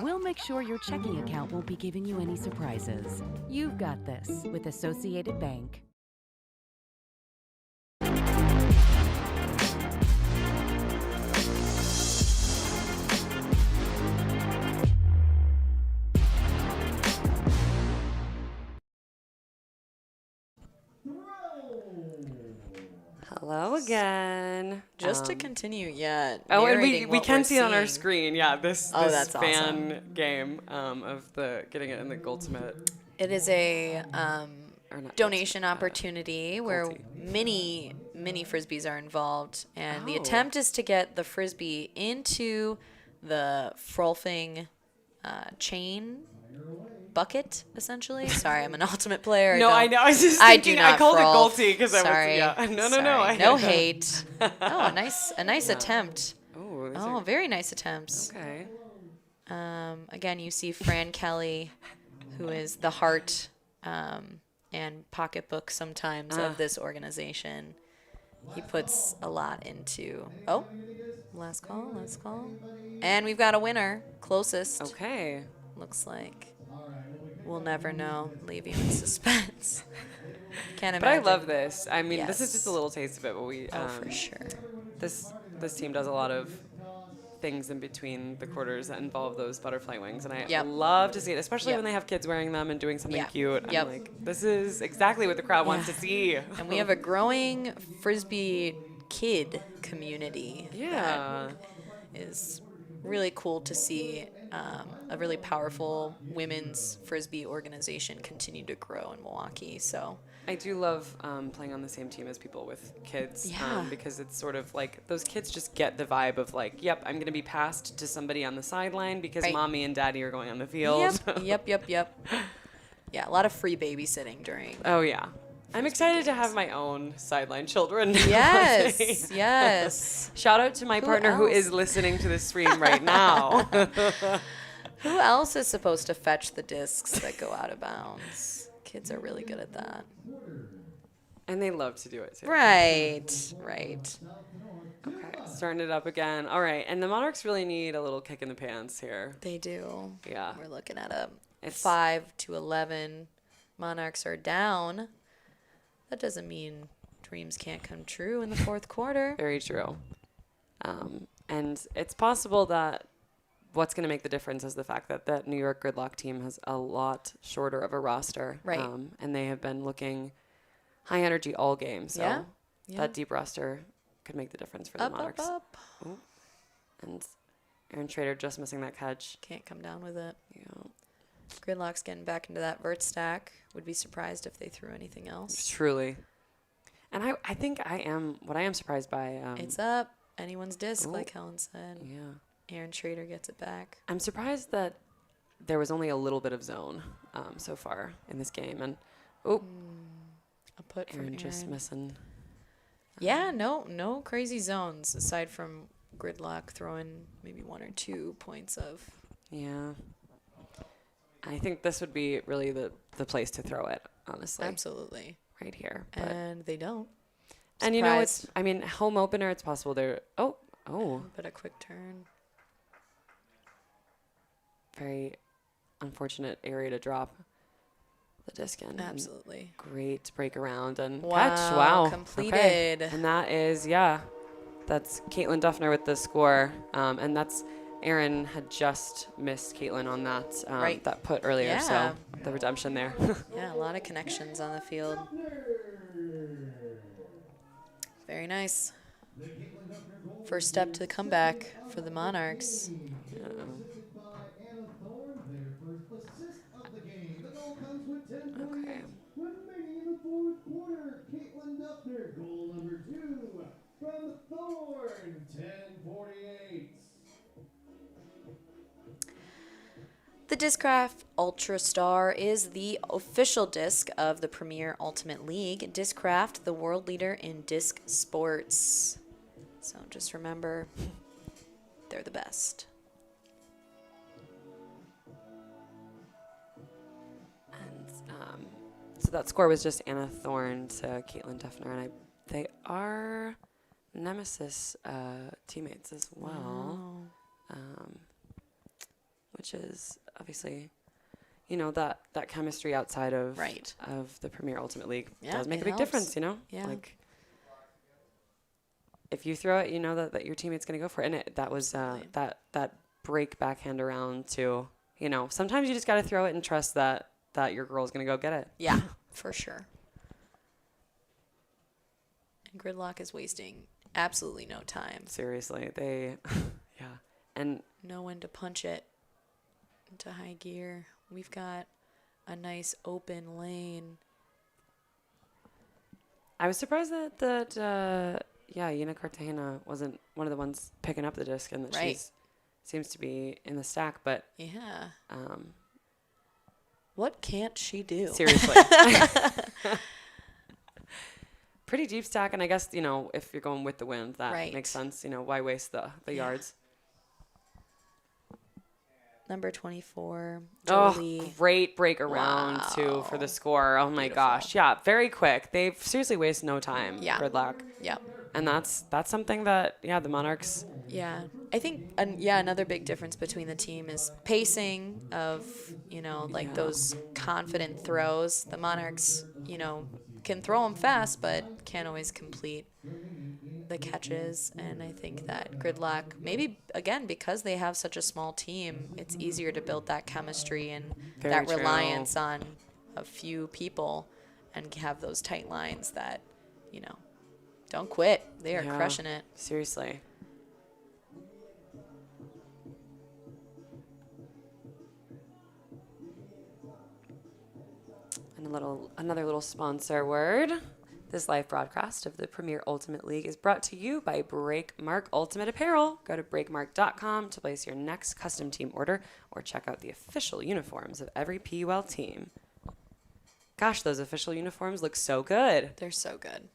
we'll make sure your checking account won't be giving you any surprises. You've got this with Associated Bank. hello again. Just to continue, yeah. Oh, and narrating we what can we're see it on our seeing. screen. Yeah, this Oh, that's fan game of the getting it in the Goldsummit. It is a Or not donation Goldsummit, opportunity where Goldie. mini frisbees are involved, and the Oh. attempt is to get the frisbee into the frolfing chain bucket, essentially. Sorry, I'm an ultimate player. No, don't- I know. I was just I do thinking. not I called frolf. it Goldie because I was. Sorry. Yeah. No. Sorry. No hate. Oh, a nice attempt. Oh, these Oh, are, very nice attempts. okay. Again, you see Fran Kelly, who is the heart and pocketbook sometimes of this organization. He puts a lot into. Oh, last call. And we've got a winner. Closest. Okay. Looks like. We'll never know. Leave you in suspense. Can't But I imagine. love this. I mean, this is Yes. just a little taste of it. But we. Oh, for sure. This team does a lot of things in between the quarters that involve those butterfly wings, and I Yep. love to see it, especially Yep. when they have kids wearing them and doing something Yeah. cute. Yep. I'm like, this is exactly what the crowd wants to see. And we have a growing frisbee kid community. Yeah. Is really cool to see a really powerful women's frisbee organization continue to grow in Milwaukee. So I do love playing on the same team as people with kids Yeah. because it's sort of like those kids just get the vibe of like, yep, I'm going to be passed to somebody on the sideline because Right. mommy and daddy are going on the field. Yep. Yeah, a lot of free babysitting during. Oh, yeah. I'm excited to have my own sideline children. Yes. Shout out to my partner who else? is listening to the stream right now. Who else is supposed to fetch the discs that go out of bounds? Kids are really good at that. And they love to do it too. Right. Okay, starting it up again. All right, and the Monarchs really need a little kick in the pants here. They do. Yeah. We're looking at a It's- 5-11. Monarchs are down. That doesn't mean dreams can't come true in the fourth quarter. Very true. And it's possible that what's going to make the difference is the fact that that New York Gridlock team has a lot shorter of a roster. Right. And they have been looking high energy all game. So Yeah. that deep roster could make the difference for the Monarchs. Up. Ooh. And Aaron Schrader just missing that catch. Can't come down with it. Yeah. Gridlock's getting back into that vert stack. Would be surprised if they threw anything else. Truly. And I think I am surprised by. It's up. Anyone's disc, Ooh. like Helen said. Yeah. Aaron Schrader gets it back. I'm surprised that there was only a little bit of zone so far in this game. And, A put from Aaron Aaron. just missing. Yeah, no crazy zones aside from Gridlock throwing maybe 1 or 2 points of. Yeah. I think this would be really the place to throw it, honestly. Absolutely. Right here. But, And they don't. and you know, Surprised. home opener, it's possible they're, oh. But a quick turn. Very unfortunate area to drop the disc in. Absolutely. And great break around and Wow, catch. Wow. completed. Okay. And that is, that's Caitlin Duffner with the score. And that's Aaron had just missed Caitlin on that Right. that put earlier. Yeah. So the redemption there. Yeah, a lot of connections on the field. Very nice. First step to the comeback for the Monarchs. Okay. Remaining in the fourth quarter, Caitlin Duffner, goal number 2 from Thorn, 10:48. The Discraft Ultra Star is the official disc of the Premier Ultimate League. Discraft, the world leader in disc sports. So just remember, they're the best. And so that score was just Anna Thorne to Caitlin Duffner, and they are Nemesis teammates as well, which is obviously, you know, that chemistry outside of Right. of the Premier Ultimate League Yeah, does make it a big helps. difference, you know? Yeah. Like, if you throw it, you know that your teammate's going to go for it. And that was that break backhand around to, you know, sometimes you just got to throw it and trust that your girl's going to go get it. Yeah, for sure. And Gridlock is wasting absolutely no time. Seriously, they, yeah. And Know when to punch it into high gear. We've got a nice open lane. I was surprised that Yena Cartagena wasn't one of the ones picking up the disc, and that Right. she seems to be in the stack. But Yeah. What can't she do? seriously, pretty deep stack. And I guess, you know, if you're going with the wind, that Right. makes sense. You know, why waste the yards? Number 24, Oh, Jolie. great break around too for the score. Oh my gosh, yeah, very quick. They seriously waste no time. Yeah. Gridlock. Yep. And that's something that the Monarchs. Yeah. I think, another big difference between the team is pacing of, you know, like those confident throws. The Monarchs, you know, can throw them fast, but can't always complete the catches. And I think that Gridlock, maybe, again, because they have such a small team, it's easier to build that chemistry and Very that true. reliance on a few people and have those tight lines that, you know, don't quit. They are Yeah. crushing it. Seriously. And another little sponsor word. This live broadcast of the Premier Ultimate League is brought to you by Breakmark Ultimate Apparel. Go to breakmark.com to place your next custom team order or check out the official uniforms of every PUL team. Gosh, those official uniforms look so good. They're so good.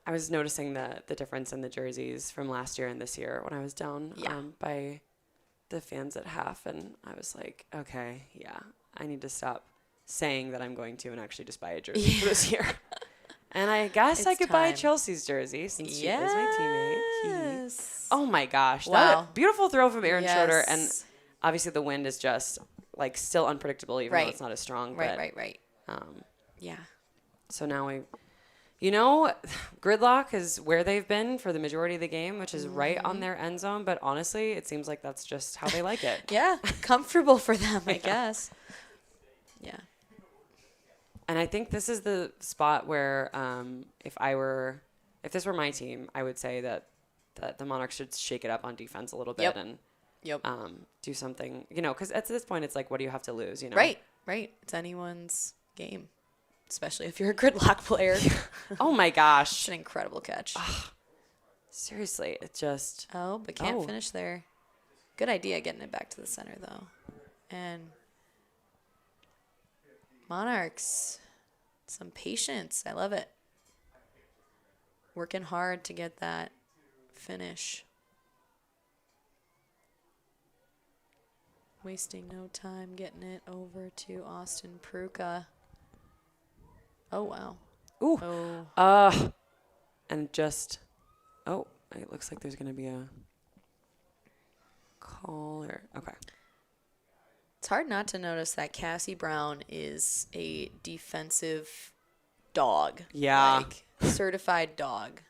I was noticing the difference in the jerseys from last year and this year when I was down by the fans at half, and I was like, okay, yeah, I need to stop saying that I'm going to and actually just buy a jersey for this year. And I guess I It's could buy time. Chelsea's jersey since she is my teammate. Yes. Oh my gosh, Wow. that beautiful throw from Aaron Schroeder, and Yes. obviously the wind is just like still unpredictable, even though Right. it's not as strong. Right, but, right, right. Yeah. So now You know, Gridlock is where they've been for the majority of the game, which is right on their end zone. But honestly, it seems like that's just how they like it. Yeah, comfortable for them, I guess. Yeah. And I think this is the spot where if this were my team, I would say that the Monarchs should shake it up on defense a little bit and do something, because at this point it's like, what do you have to lose, Right. It's anyone's game, especially if you're a Gridlock player. Oh my gosh. It's an incredible catch. Seriously, it just. Oh, but can't finish there. Good idea getting it back to the center, though. And Monarchs, some patience. I love it. Working hard to get that finish. Wasting no time getting it over to Austin Pruka. Oh, wow. Ooh. Oh. And just. Oh, it looks like there's going to be a call or. Okay. It's hard not to notice that Cassie Brown is a defensive dog. Yeah. Like, certified dog.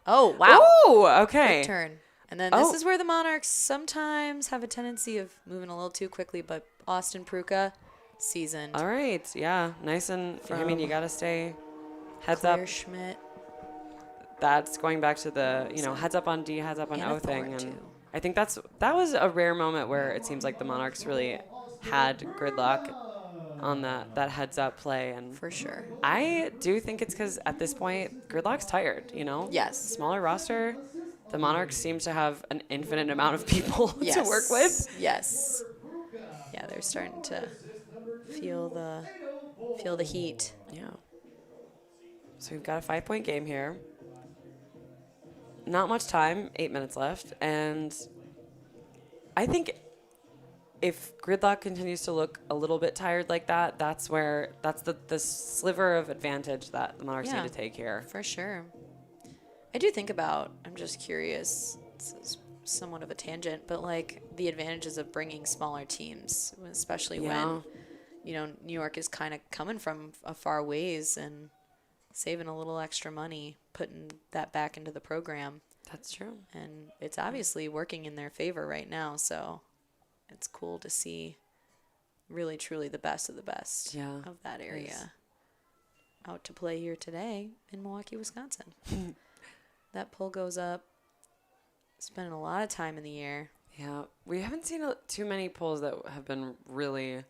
Oh, wow. Oh, okay. Good turn. And then this is where the Monarchs sometimes have a tendency of moving a little too quickly, but Austin Pruka, seasoned. All right. Yeah. Nice and. You got to stay heads Claire up. Schmidt. That's going back to the, heads up on D, heads up on Anna O thing. Thorne, And too. I think that was a rare moment where it seems like the Monarchs really had Gridlock on that heads up play. And For sure. I do think it's because at this point, Gridlock's tired, Yes. Smaller roster. The Monarchs seem to have an infinite amount of people to work with. Yes. Yeah, they're starting to feel the heat. Yeah. So we've got a 5-point game here. Not much time, 8 minutes left. And I think if Gridlock continues to look a little bit tired like that, that's the sliver of advantage that the Monarchs need to take here. For sure. I do think about, I'm just curious, this is somewhat of a tangent, but like the advantages of bringing smaller teams, especially when, New York is kind of coming from a far ways and saving a little extra money, putting that back into the program. That's true. And it's obviously working in their favor right now, so it's cool to see really, truly the best of the best of that area out to play here today in Milwaukee, Wisconsin. That PUL goes up, spending a lot of time in the air. Yeah, we haven't seen too many PULs that have been really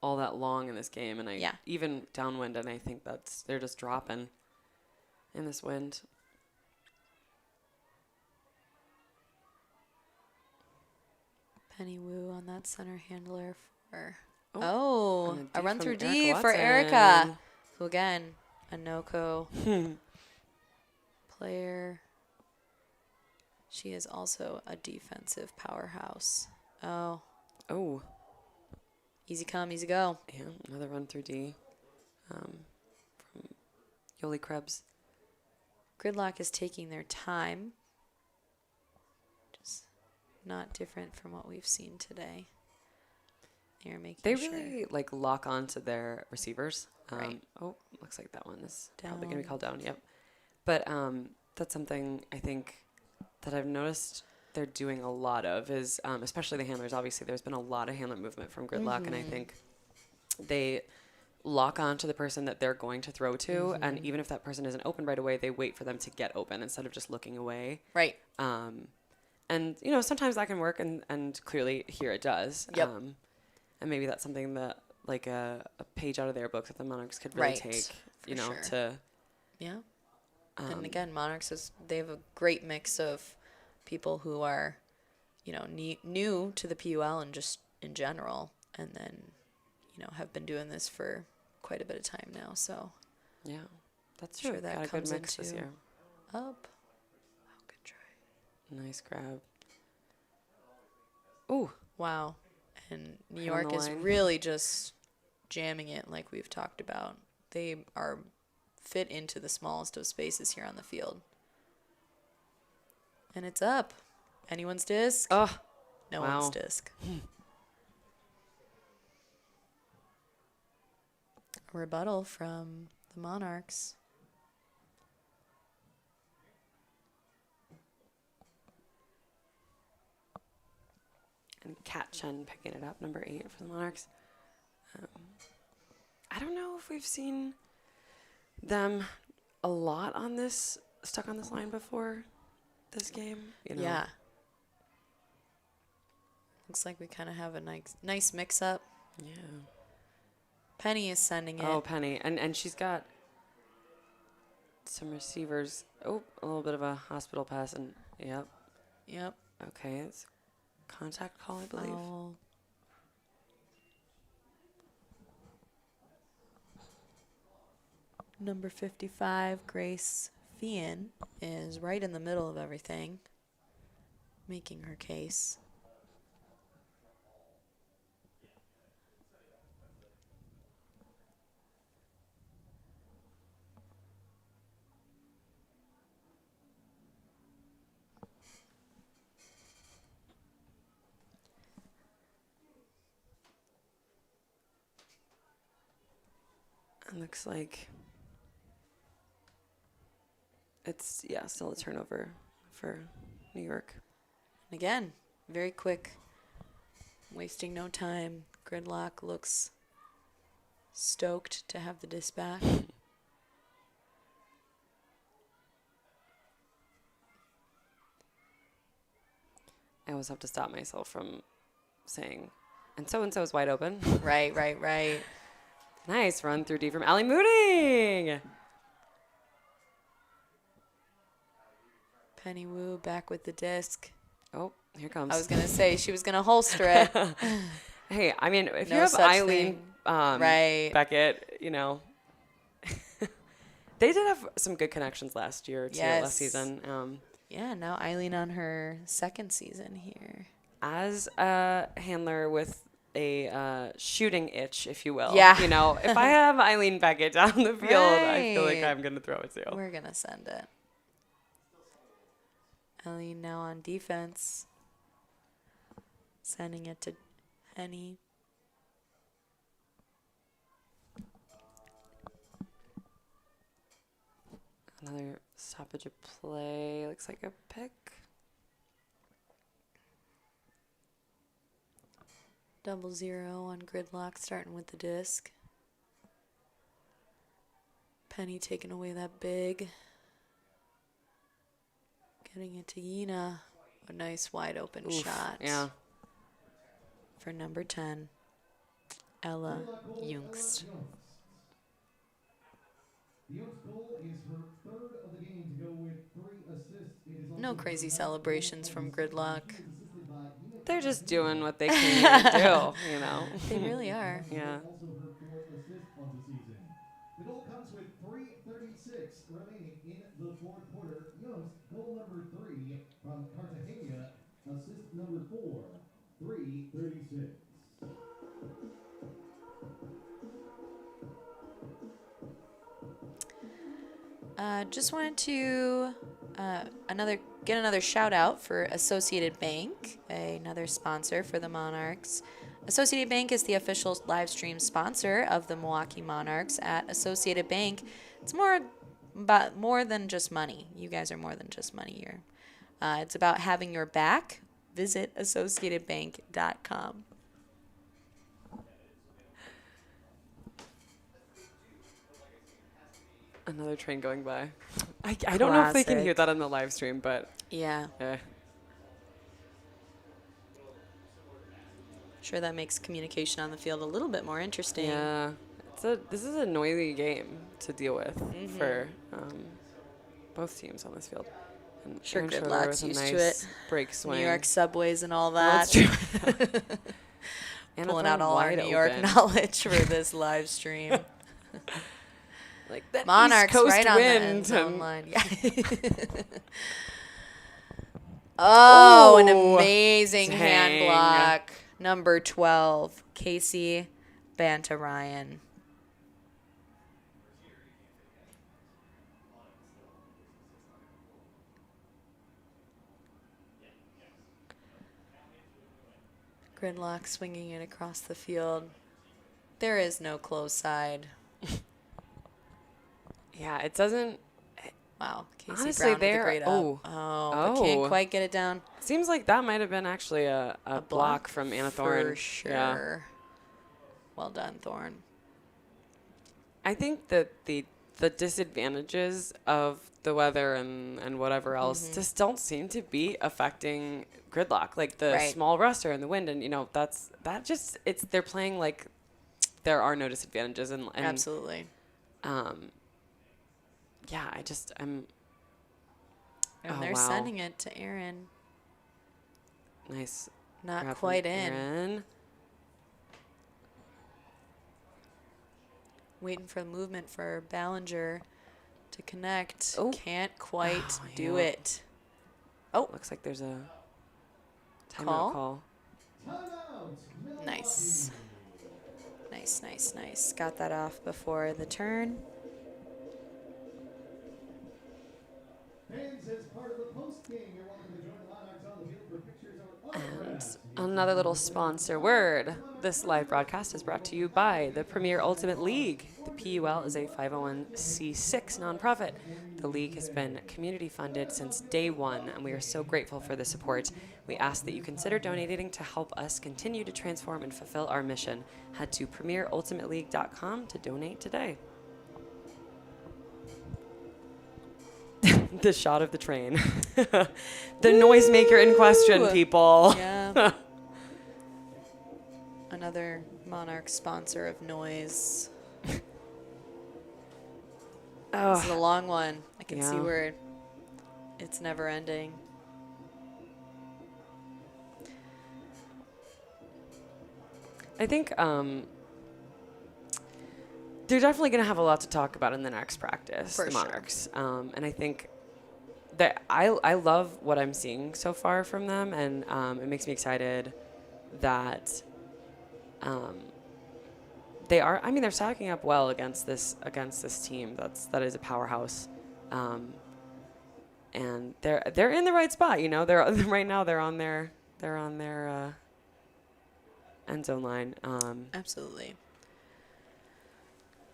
all that long in this game, and even downwind, and I think they're just dropping in this wind. Penny Wu on that center handler for and a run from through Erica D for Watson. Erica, who again a no-co player. She is also a defensive powerhouse. Oh, easy come, easy go. Yeah, another run through D from Yoli Krebs. Gridlock is taking their time. Just not different from what we've seen today. They're making They sure. really lock on to their receivers. Right. Oh, looks like that one is Down. probably going to be called down. Yep. But that's something I think that I've noticed they're doing a lot of is, especially the handlers. Obviously, there's been a lot of handler movement from Gridlock, and I think they lock on to the person that they're going to throw to, and even if that person isn't open right away, they wait for them to get open instead of just looking away. Right. And sometimes that can work, and clearly here it does. Yep. And maybe that's something that a page out of their book that the Monarchs could really take, to. Yeah. And again, Monarchs they have a great mix of people who are, new to the PUL and just in general, and then, have been doing this for quite a bit of time now. So yeah, that's true. Sure that got a comes good mix this into year. up. Oh, good try. Nice grab. Ooh. Wow. And New Right on York the is line. really just jamming it like we've talked about. They are fit into the smallest of spaces here on the field. And it's up. Anyone's disc? Oh. No wow. one's disc. A rebuttal from the Monarchs. and Kat Chen picking it up, number 8 for the Monarchs. I don't know if we've seen them a lot on this, stuck on this line before this game. You know? Yeah. Looks like we kind of have a nice mix-up. Yeah. Penny is sending it. Oh, Penny. And she's got some receivers. Oh, a little bit of a hospital pass. And, yep. Yep. Okay, it's contact call, I believe. Oh. Number 55, Grace Fian, is right in the middle of everything, making her case. It looks like it's, yeah, still a turnover for New York. And again, very quick, wasting no time. Gridlock looks stoked to have the disc back. I always have to stop myself from saying, and so is wide open. Right. Nice run through D from Allie Mooding. Penny Wu back with the disc. Oh, here comes. I was going to say she was going to holster it. Hey, I mean, if No you have such Eileen thing. Right. Beckett, you know, they did have some good connections last year, too, Yes. last season. Yeah, now Eileen on her second season here. As a handler with a shooting itch, if you will. Yeah. You know, if I have Eileen Beckett down the field, I feel like Right. I'm going to throw it too. We're going to send it. Eileen now on defense. Sending it to Henny. Another stoppage of play. Looks like a pick. Double zero on Gridlock, starting with the disc. Penny taking away that big. Getting it to Yina. A nice wide open Oof, shot. Yeah. For number 10, Ella Jungst. The Young's goal is her third of the game to go with 3 assists. It is No also crazy her celebrations from Gridlock. She was assisted by Ina They're just doing what they can do, you know. They really are. Yeah. also her 4th assist on the season. The goal comes with 3:36 remaining in the 4th quarter. Young's goal number 3 from Cartagena, assist number 4, 3:36. Just wanted to get another shout out for Associated Bank, another sponsor for the Monarchs. Associated Bank is the official live stream sponsor of the Milwaukee Monarchs. At Associated Bank, it's more than just money. You guys are more than just money here. It's about having your back. Visit associatedbank.com. Another train going by. I don't know if they can Classic. hear that on the live stream, but Yeah, eh. sure that makes communication on the field a little bit more interesting. Yeah. This is a noisy game to deal with for both teams on this field. And Sure, Aaron Gridlock's Schroeder with a used to nice it. break swing. New York subways and all That's that. true. And Pulling a out all our wide New York open. knowledge for this live stream. Like that Monarchs East Coast right on the wind end zone and- line. Yeah. Oh, an Ooh, amazing hand dang. block. Number 12, Casey Bantarayan. Gridlock swinging it across the field. There is no close side. Yeah, it doesn't. Wow. Casey Honestly, Brown with the they're great up. But can't quite get it down. Seems like that might have been actually a block from Anna Thorne. For sure. Yeah. Well done, Thorne. I think that the disadvantages of the weather and whatever else just don't seem to be affecting Gridlock. Like the small roster and the wind, and they're playing like there are no disadvantages, and Absolutely. Yeah, I'm. And they're sending it to Aaron. Nice. Not grab quite from in. Aaron. Waiting for the movement for Ballinger to connect. Oh. Can't quite do it. Oh. Looks like there's a Call? timeout call. Nice. Nice. Got that off before the turn. Fans, as part of the post-game, you're welcome to join the Monarchs on the field for pictures or autographs. And another little sponsor word. This live broadcast is brought to you by the Premier Ultimate League. The PUL is a 501c6 nonprofit. The league has been community funded since day one, and we are so grateful for the support. We ask that you consider donating to help us continue to transform and fulfill our mission. Head to premierultimateleague.com to donate today. The shot of the train. The noisemaker in question, people. Yeah. Another Monarch sponsor of noise. This is a long one. I can see where it's never ending. I think they're definitely going to have a lot to talk about in the next practice, For the sure. Monarchs. And I think that I love what I'm seeing so far from them, and it makes me excited that they are. I mean, they're stacking up well against this team that is a powerhouse, and they're in the right spot. You know, they're right now they're on their end zone line. Absolutely.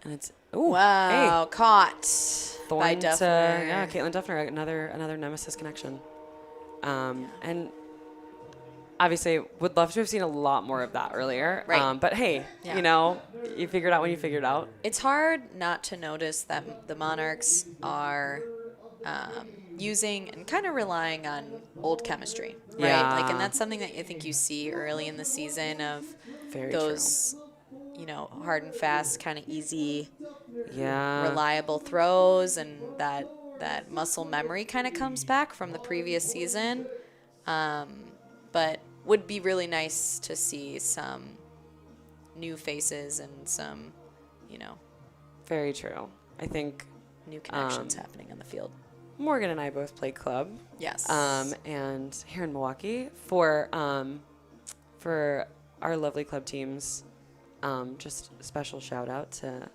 And it's Wow, caught by Thorne Duffner. yeah, Caitlin Duffner, another nemesis connection. And obviously would love to have seen a lot more of that earlier. Right. But hey, Yeah. you know, you figured out when you figured out. It's hard not to notice that the Monarchs are using and kind of relying on old chemistry, right? Yeah. Like, and that's something that I think you see early in the season of Very those, you know, hard and fast, kind of easy, reliable throws, and that muscle memory kind of comes back from the previous season. But would be really nice to see some new faces and some, you know, Very true. I think new connections happening on the field. Morgan and I both play club. Yes. And here in Milwaukee for our lovely club teams, just a special shout out to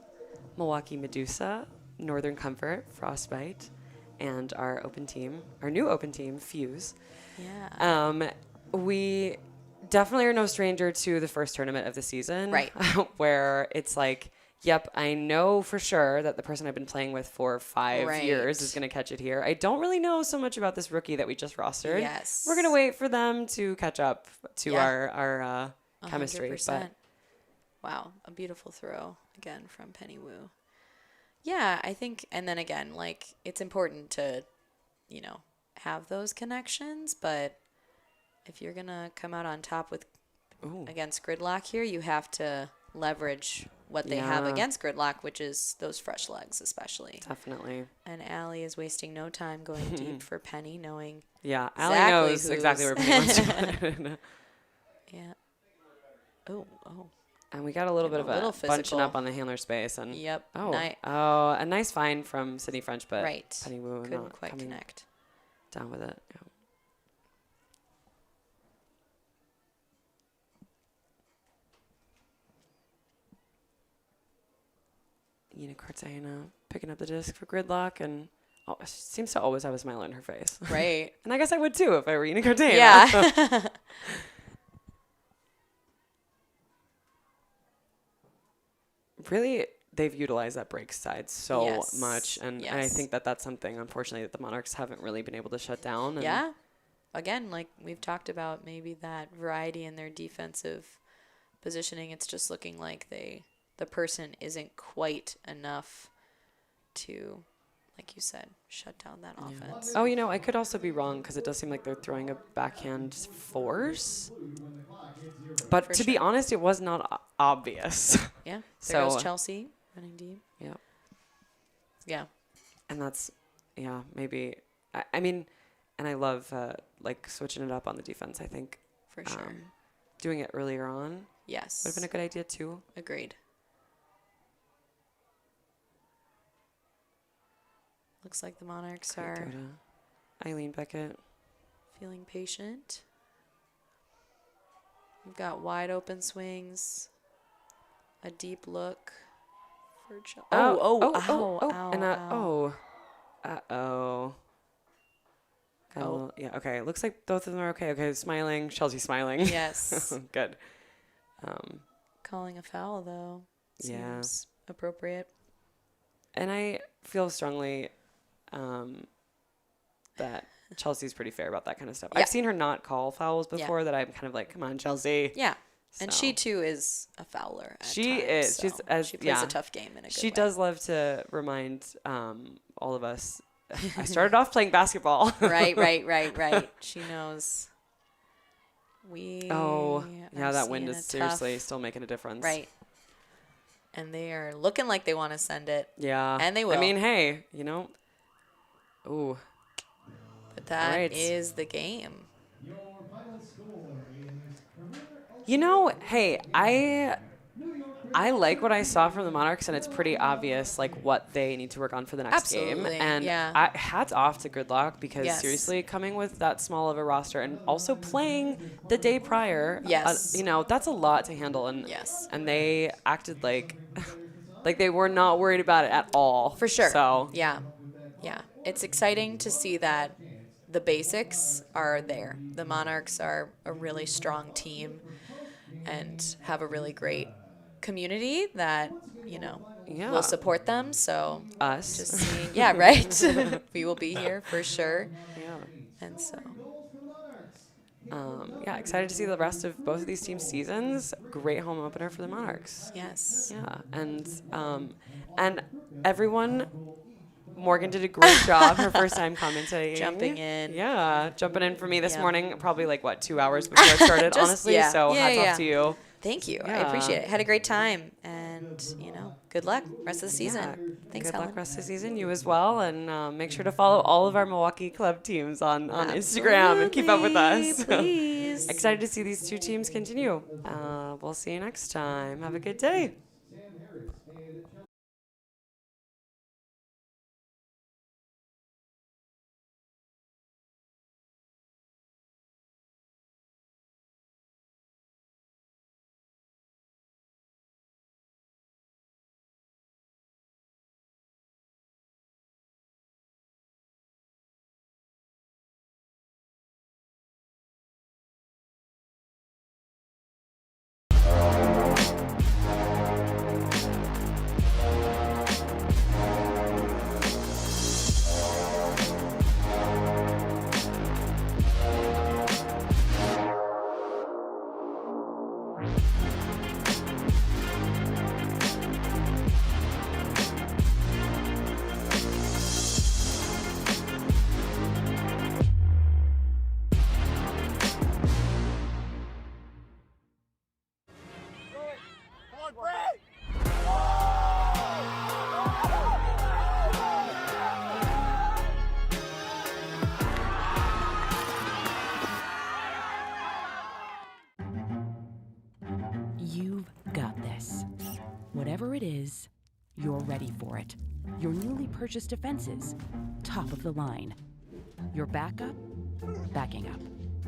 Milwaukee Medusa, Northern Comfort, Frostbite, and our new open team, Fuse. Yeah. We definitely are no stranger to the first tournament of the season. Right. Where it's like, yep, I know for sure that the person I've been playing with for 5 years is going to catch it here. I don't really know so much about this rookie that we just rostered. Yes. We're going to wait for them to catch up to our chemistry. 100%. But wow, a beautiful throw again from Penny Wu. Yeah, I think, and then again, like, it's important to, you know, have those connections, but if you're going to come out on top with against Gridlock here, you have to leverage what they have against Gridlock, which is those fresh legs especially. Definitely. And Allie is wasting no time going deep for Penny, knowing Allie knows exactly where Penny wants to. Yeah. Oh. And we got a little bit of a bunching physical. up on the handler space. And Yep. a nice find from Sydney French, but Penny Wu couldn't not quite coming connect. down with it. Yeah. Nina Cortana picking up the disc for Gridlock, and she seems to always have a smile on her face. Right. And I guess I would too if I were Nina Cortana. Yeah. Really they've utilized that break side so Yes. much. And I Yes. think that that's something, unfortunately, that the Monarchs haven't really been able to shut down. And Yeah. Again, like we've talked about, maybe that variety in their defensive positioning. It's just looking like the person isn't quite enough to, like you said, shut down that offense. Oh, I could also be wrong because it does seem like they're throwing a backhand force. But For to be sure. honest, it was not obvious. Yeah. There So- goes Chelsea running deep. Yeah. Yeah. And that's, maybe, I mean, and I love, like, switching it up on the defense. I think For sure. doing it earlier on Yes. would have been a good idea, too. Agreed. Looks like the Monarchs Great are go to Eileen Beckett. feeling patient. We've got wide open swings, a deep look for Chelsea. And uh-oh. Got a Oh. little, yeah, okay. It looks like both of them are okay. Okay, smiling. Chelsea's smiling. Yes. Good. Calling a foul, though, Yeah. seems appropriate. And I feel strongly that Chelsea's pretty fair about that kind of stuff. Yeah. I've seen her not call fouls before that I'm kind of like, come on, Chelsea. Yeah. And So- she, too, is a fouler at She times, is. so She's as she plays yeah. a tough game in a good She way. does love to remind all of us. I started off playing basketball. Right. She knows. Oh, yeah, are that wind seeing is a seriously tough- still making a difference. Right. And they are looking like they want to send it. Yeah. And they I will. mean, hey, ooh. But that is Right. the game. Your final score is Hey, I like what I saw from the Monarchs, and it's pretty obvious, like, what they need to work on for the next Absolutely, game. And yeah. hats off to Gridlock because, Yes. seriously, coming with that small of a roster and also playing the day prior, Yes. that's a lot to handle. And Yes. and they acted like they were not worried about it at all. For sure. So Yeah. It's exciting to see that the basics are there. The Monarchs are a really strong team and have a really great community that, Yeah. will support them. So us. just seeing, yeah, right. We will be here for sure. Yeah. And so, Excited to see the rest of both of these teams' seasons. Great home opener for the Monarchs. yes. Yeah, and everyone, Morgan did a great job her first time commentating. Jumping in. Yeah, jumping in for me this Yeah. morning, probably like 2 hours before it started, honestly. yeah. So Yeah, hats yeah. off to you. Thank you. I Yeah. appreciate it. Had a great time. And, good luck rest of the season. Yeah, Thanks, good Helen. luck rest of the season, you as well, and make sure to follow all of our Milwaukee club teams on Instagram and keep up with us. Please. Excited to see these two teams continue. We'll see you next time. Have a good day. You've got this. Whatever it is, you're ready for it. Your newly purchased defenses, top of the line. Your backup, backing up.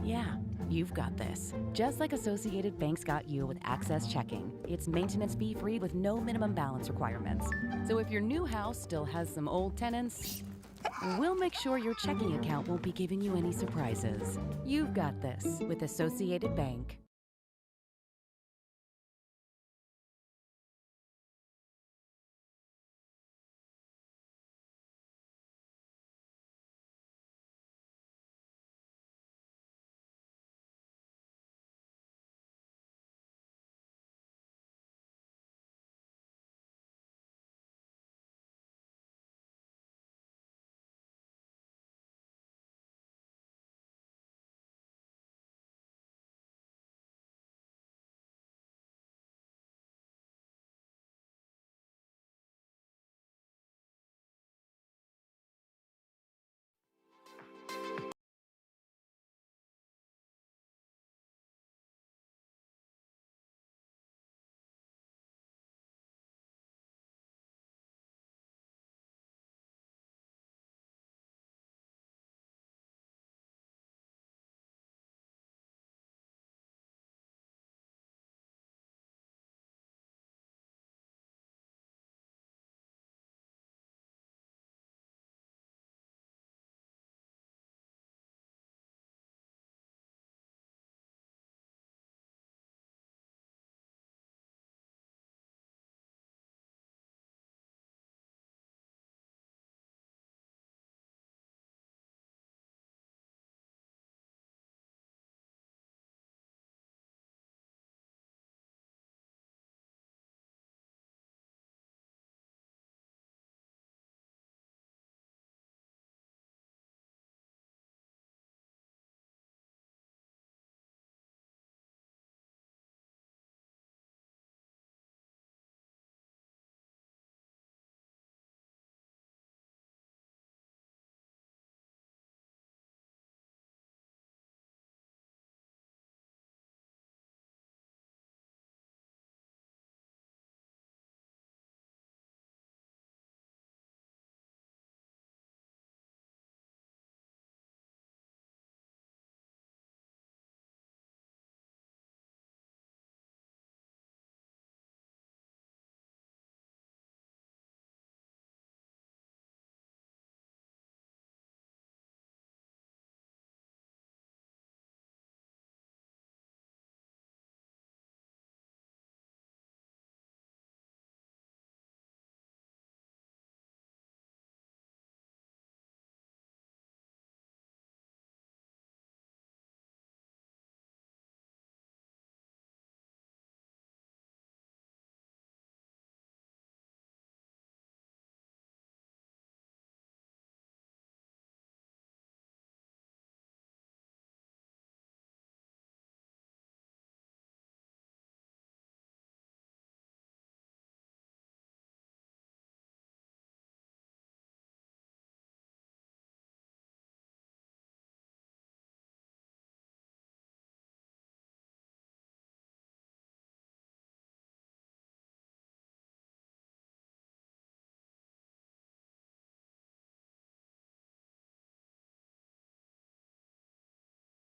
Yeah, you've got this. Just like Associated Bank's got you with Access Checking. It's maintenance fee-free with no minimum balance requirements. So if your new house still has some old tenants, we'll make sure your checking account won't be giving you any surprises. You've got this with Associated Bank.